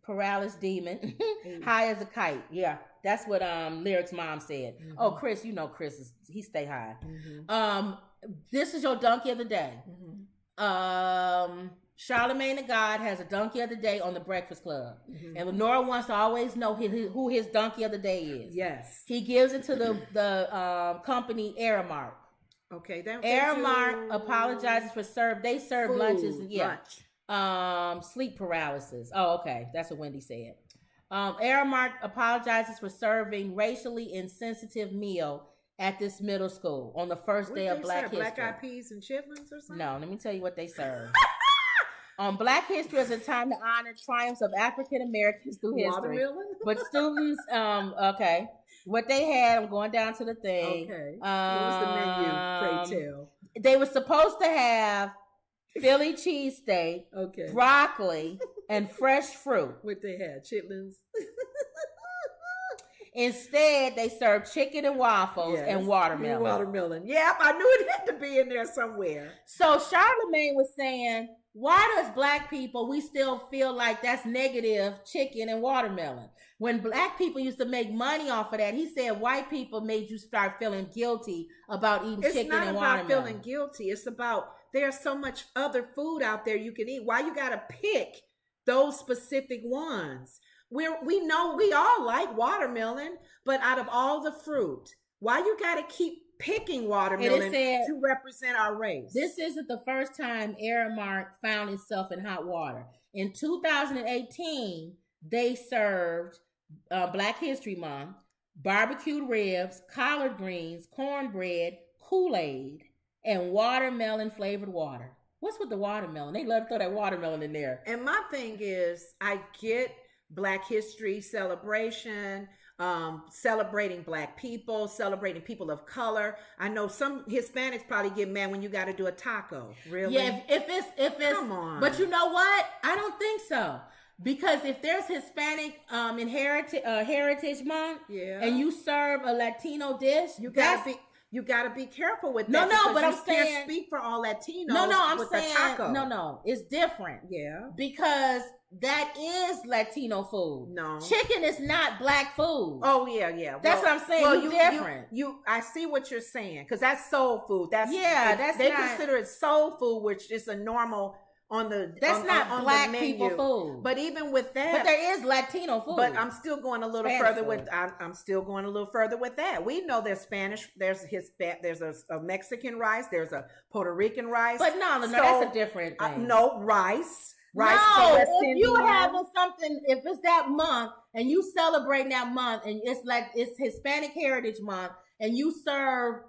paralysis demon, high as a kite. Yeah. That's what Lyric's mom said. Mm-hmm. Oh, Chris, you know Chris he stay high. Mm-hmm. This is your donkey of the day. Mm-hmm. Charlemagne the God has a donkey of the day on the Breakfast Club. Mm-hmm. And Lenora wants to always know who his donkey of the day is. Yes. He gives it to the company Aramark. Okay. Aramark apologizes for they serve food, lunches and sleep paralysis. Oh, okay. That's what Wendy said. Aramark apologizes for serving racially insensitive meal at this middle school on the first day of Black History. Black Eyed Peas and chitlins or something? No, let me tell you what they serve. On Black History is a time to honor triumphs of African Americans through history. But students, okay. What they had, I'm going down to the thing. Okay. What was the menu? Pray tell. they were supposed to have Philly cheesesteak, broccoli, and fresh fruit. What they had? Chitlins? Instead, they served chicken and waffles and watermelon. Yep, I knew it had to be in there somewhere. So Charlamagne was saying, why does black people, we still feel like that's negative, chicken and watermelon? When black people used to make money off of that, he said white people made you start feeling guilty about eating chicken and watermelon. It's not about feeling guilty. It's about there's so much other food out there you can eat. Why you got to pick those specific ones? We know we all like watermelon, but out of all the fruit, why you got to keep picking watermelon to represent our race? This isn't the first time Aramark found itself in hot water. In 2018, they served Black History Month, barbecued ribs, collard greens, cornbread, Kool-Aid, and watermelon flavored water. What's with the watermelon? They love to throw that watermelon in there. And my thing is, I get Black History celebration, celebrating Black people, celebrating people of color. I know some Hispanics probably get mad when you got to do a taco. Really? Yeah, if it's come on. But you know what? I don't think so. Because if there's Hispanic in Heritage Month, and you serve a Latino dish, you gotta be careful with that. No, but I'm saying can't speak for all Latinos. I'm saying taco. It's different. Yeah, because that is Latino food. No, chicken is not Black food. Oh yeah. That's what I'm saying. Well, different. I see what you're saying because that's soul food. They not, consider it soul food, which is a normal. That's not Black people food. But even with that, but there is Latino food. But I'm still going a little further with. I'm still going a little further with that. We know there's Spanish. There's a Mexican rice. There's a Puerto Rican rice. But no, that's a different thing. No rice. No, if you having something, if it's that month and you celebrating that month, and it's Hispanic Heritage Month, and you serve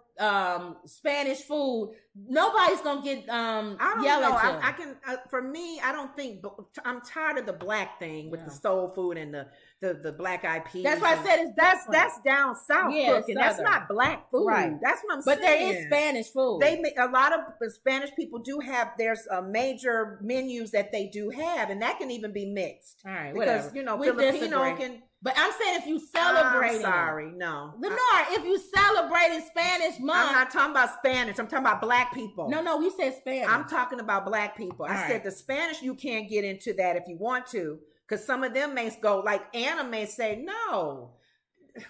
Spanish food, nobody's gonna get I don't know. I can for me, I don't think I'm tired of the Black thing with the soul food and the Black eyed peas. That's why I said that's down south cooking. That's not Black food. Right. That's what I'm saying. But there is Spanish food. They make a lot of Spanish people do have. There's major menus that they do have, and that can even be mixed. All right, because whatever. Filipino can. But I'm saying if you celebrate, no. Lenore, if you celebrate in Spanish month, I'm not talking about Spanish. I'm talking about Black people. No, we said Spanish. I'm talking about Black people. I said the Spanish. You can't get into that if you want to, because some of them may go like Anna may say no.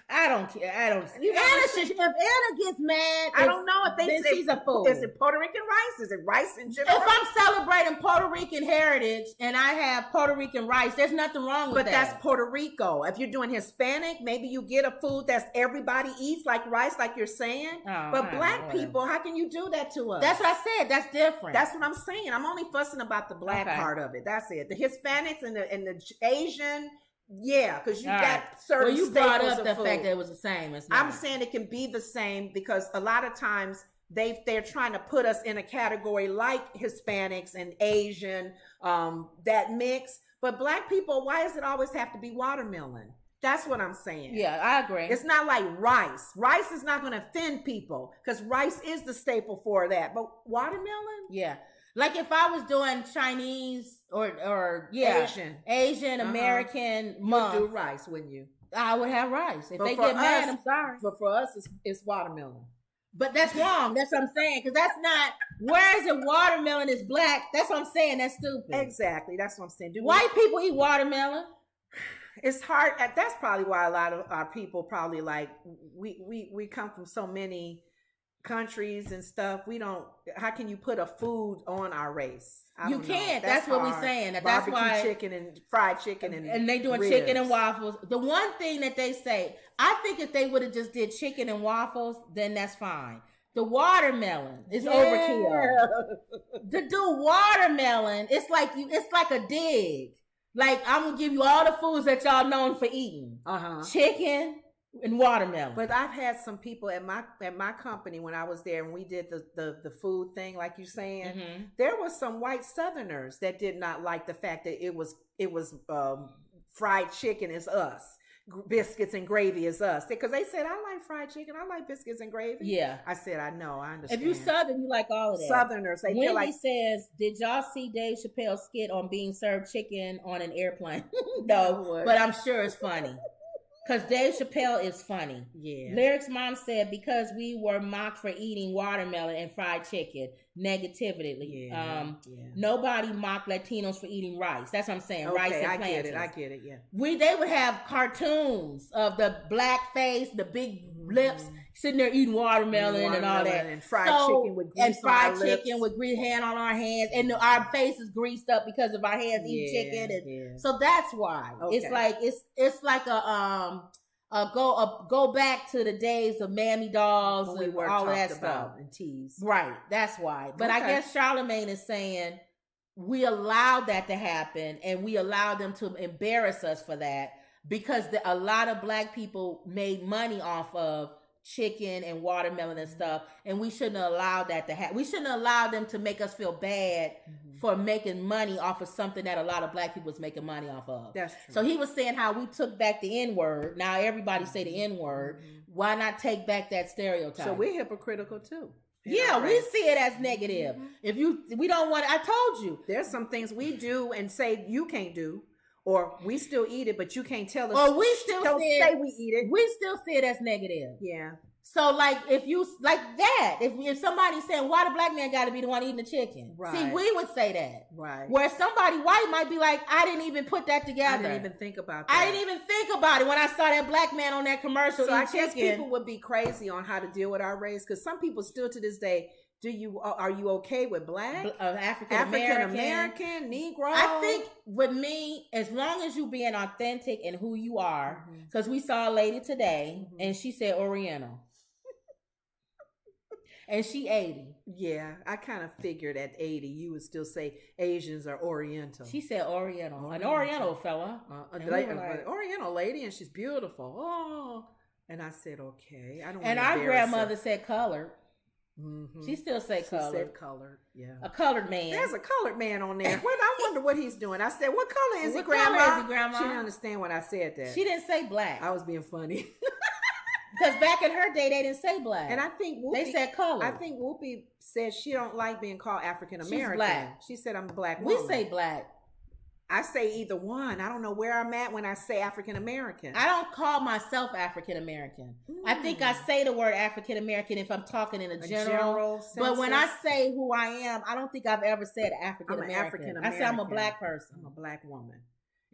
I don't care. If Anna gets mad, I don't know if they say she's a fool. Is it Puerto Rican rice? Is it rice in general? If I'm celebrating Puerto Rican heritage and I have Puerto Rican rice, there's nothing wrong with that. But that's Puerto Rico. If you're doing Hispanic, maybe you get a food that's everybody eats, like rice, like you're saying. But Black people, how can you do that to us? That's what I said. That's different. That's what I'm saying. I'm only fussing about the Black part of it. That's it. The Hispanics and the Asian. Yeah, because you got certain. Well, you brought up the fact that it was the same. I'm saying it can be the same because a lot of times they're trying to put us in a category like Hispanics and Asian, that mix. But Black people, why does it always have to be watermelon? That's what I'm saying. Yeah, I agree. It's not like rice. Rice is not going to offend people because rice is the staple for that. But watermelon? Yeah. Like if I was doing Chinese or Asian American month, you'd do rice, wouldn't you? I would have rice. If they get mad, I'm sorry. But for us, it's watermelon. But that's wrong. That's what I'm saying. Because that's not. Where is it? Watermelon is Black. That's what I'm saying. That's stupid. Exactly. That's what I'm saying. White people eat watermelon. It's hard. That's probably why a lot of our people probably like we come from so many countries and stuff. We don't. How can you put a food on our race? You can't. That's what we're saying. That's why chicken and fried chicken and they doing ribs. Chicken and waffles. The one thing that they say, I think if they would have just did chicken and waffles, then that's fine. The watermelon is overkill. To do watermelon, it's like a dig. Like I'm gonna give you all the foods that y'all known for eating. Chicken and watermelon. But I've had some people at my company when I was there and we did the food thing, like you're saying. Mm-hmm. There was some white Southerners that did not like the fact that it was fried chicken as us. biscuits and gravy as us. Because they said, I like fried chicken. I like biscuits and gravy. Yeah. I said, I know. I understand. If you Southern, you like all of that. Southerners, they Wendy feel like... says, did y'all see Dave Chappelle's skit on being served chicken on an airplane? No, but I'm sure it's funny. Because Dave Chappelle is funny. Yeah. Lyric's mom said, because we were mocked for eating watermelon and fried chicken negatively. Nobody mocked Latinos for eating rice. That's what I'm saying. Okay, rice and plantains. I get it, yeah. They would have cartoons of the black face, the big lips, sitting there eating watermelon and all that. And fried chicken with grease with grease hand on our hands. And our faces greased up because of our hands eating chicken. And so that's why. Okay. It's like go back to the days of Mammy Dolls and all that stuff. And tease. Right. That's why. But I guess Charlamagne is saying we allowed that to happen and we allowed them to embarrass us for that because a lot of black people made money off of chicken and watermelon and stuff, and we shouldn't have allowed that to happen. We shouldn't have allowed them to make us feel bad for making money off of something that a lot of black people was making money off of. That's true. So he was saying how we took back the N-word. Now everybody say the N-word. Why not take back that stereotype? So we're hypocritical too. Yeah, we see it as negative. We don't want. I told you, there's some things we do and say you can't do. Or we still eat it, but you can't tell us. Or we still say we eat it. We still see it as negative. Yeah. So like if you like that, if somebody's saying why the black man got to be the one eating the chicken, right. See, we would say that. Right. Where somebody white might be like, I didn't even put that together. I didn't even think about that. I didn't even think about it when I saw that black man on that commercial. So I chicken. guess people would be crazy on how to deal with our race because some people still to this day. Are you okay with black, African American, Negro? I think with me, as long as you being authentic and who you are, because we saw a lady today and she said Oriental, and she 80. Yeah, I kind of figured at 80 you would still say Asians are Oriental. She said Oriental. An Oriental fella, Oriental lady, and she's beautiful. Oh, and I said okay. I don't. And our grandmother said colored. She still said colored. She said colored, yeah. A colored man. There's a colored man on there. I wonder what he's doing. I said, what color is he, Grandma? Color is he, Grandma? She didn't understand when I said that. She didn't say black. I was being funny. Because back in her day, they didn't say black. And I think they said color. I think Whoopi said she don't like being called African American. She's black. She said I'm a black woman. We say black. I say either one. I don't know where I'm at when I say African American. I don't call myself African American. I think I say the word African American if I'm talking in a general sense. But when I say who I am, I don't think I've ever said African American. I say I'm a black person. I'm a black woman.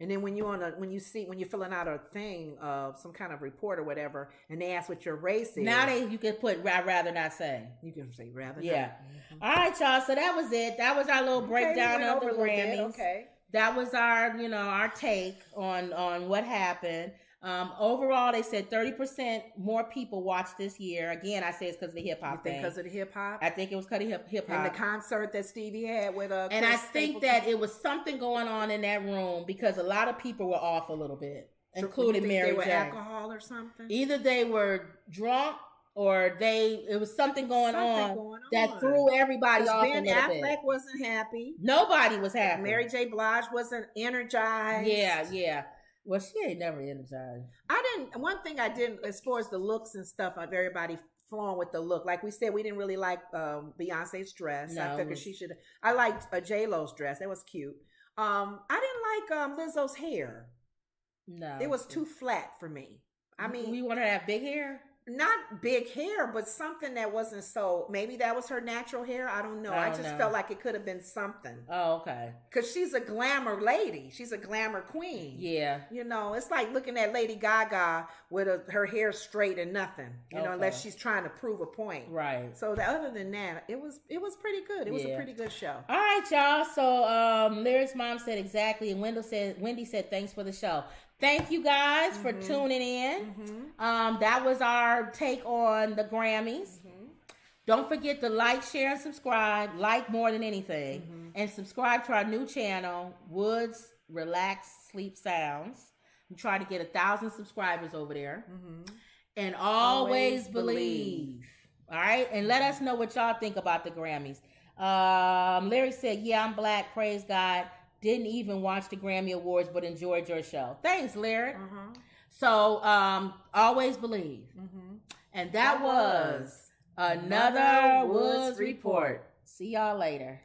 And then when you're filling out a thing of some kind of report or whatever, and they ask what your race is. Now you can put I'd rather not say. You can say rather. Yeah. Not. All right, y'all. So that was it. That was our little breakdown of the Grammys. Okay. That was our take on what happened. Overall, they said 30% more people watched this year. Again, I say it's because of the hip hop thing. Because of the hip hop? I think it was because of hip hop. And the concert that Stevie had with and I think that it was something going on in that room because a lot of people were off a little bit, including Mary J. They were alcohol or something? Either they were drunk or it was something going on that threw everybody off Ben a little Affleck bit. Wasn't happy. Nobody was happy. Mary J. Blige wasn't energized. Yeah. Well, she ain't never energized. One thing I didn't, as far as the looks and stuff, of everybody flowing with the look. Like we said, we didn't really like Beyonce's dress. No, I figured she should. I liked J-Lo's dress. That was cute. I didn't like Lizzo's hair. No. It was too flat for me. I mean, we want her to have big hair? Not big hair, but something that wasn't so. Maybe that was her natural hair. I don't know. I just felt like it could have been something. Oh, okay. Because she's a glamour lady. She's a glamour queen. Yeah. You know, it's like looking at Lady Gaga with her hair straight and nothing. You know, unless she's trying to prove a point. Right. So other than that, it was pretty good. It was a pretty good show. All right, y'all. So Lyric's mom said exactly, and Wendy said thanks for the show. Thank you guys for tuning in. That was our take on the Grammys. Don't forget to like, share, and subscribe. Like more than anything. And subscribe to our new channel, Woods Relax Sleep Sounds. I'm trying to get 1,000 subscribers over there. And always believe. All right? And let us know what y'all think about the Grammys. Larry said, yeah, I'm black. Praise God. Didn't even watch the Grammy Awards, but enjoyed your show. Thanks, Lyric. So always believe. Mm-hmm. And that was another Woods Report. See y'all later.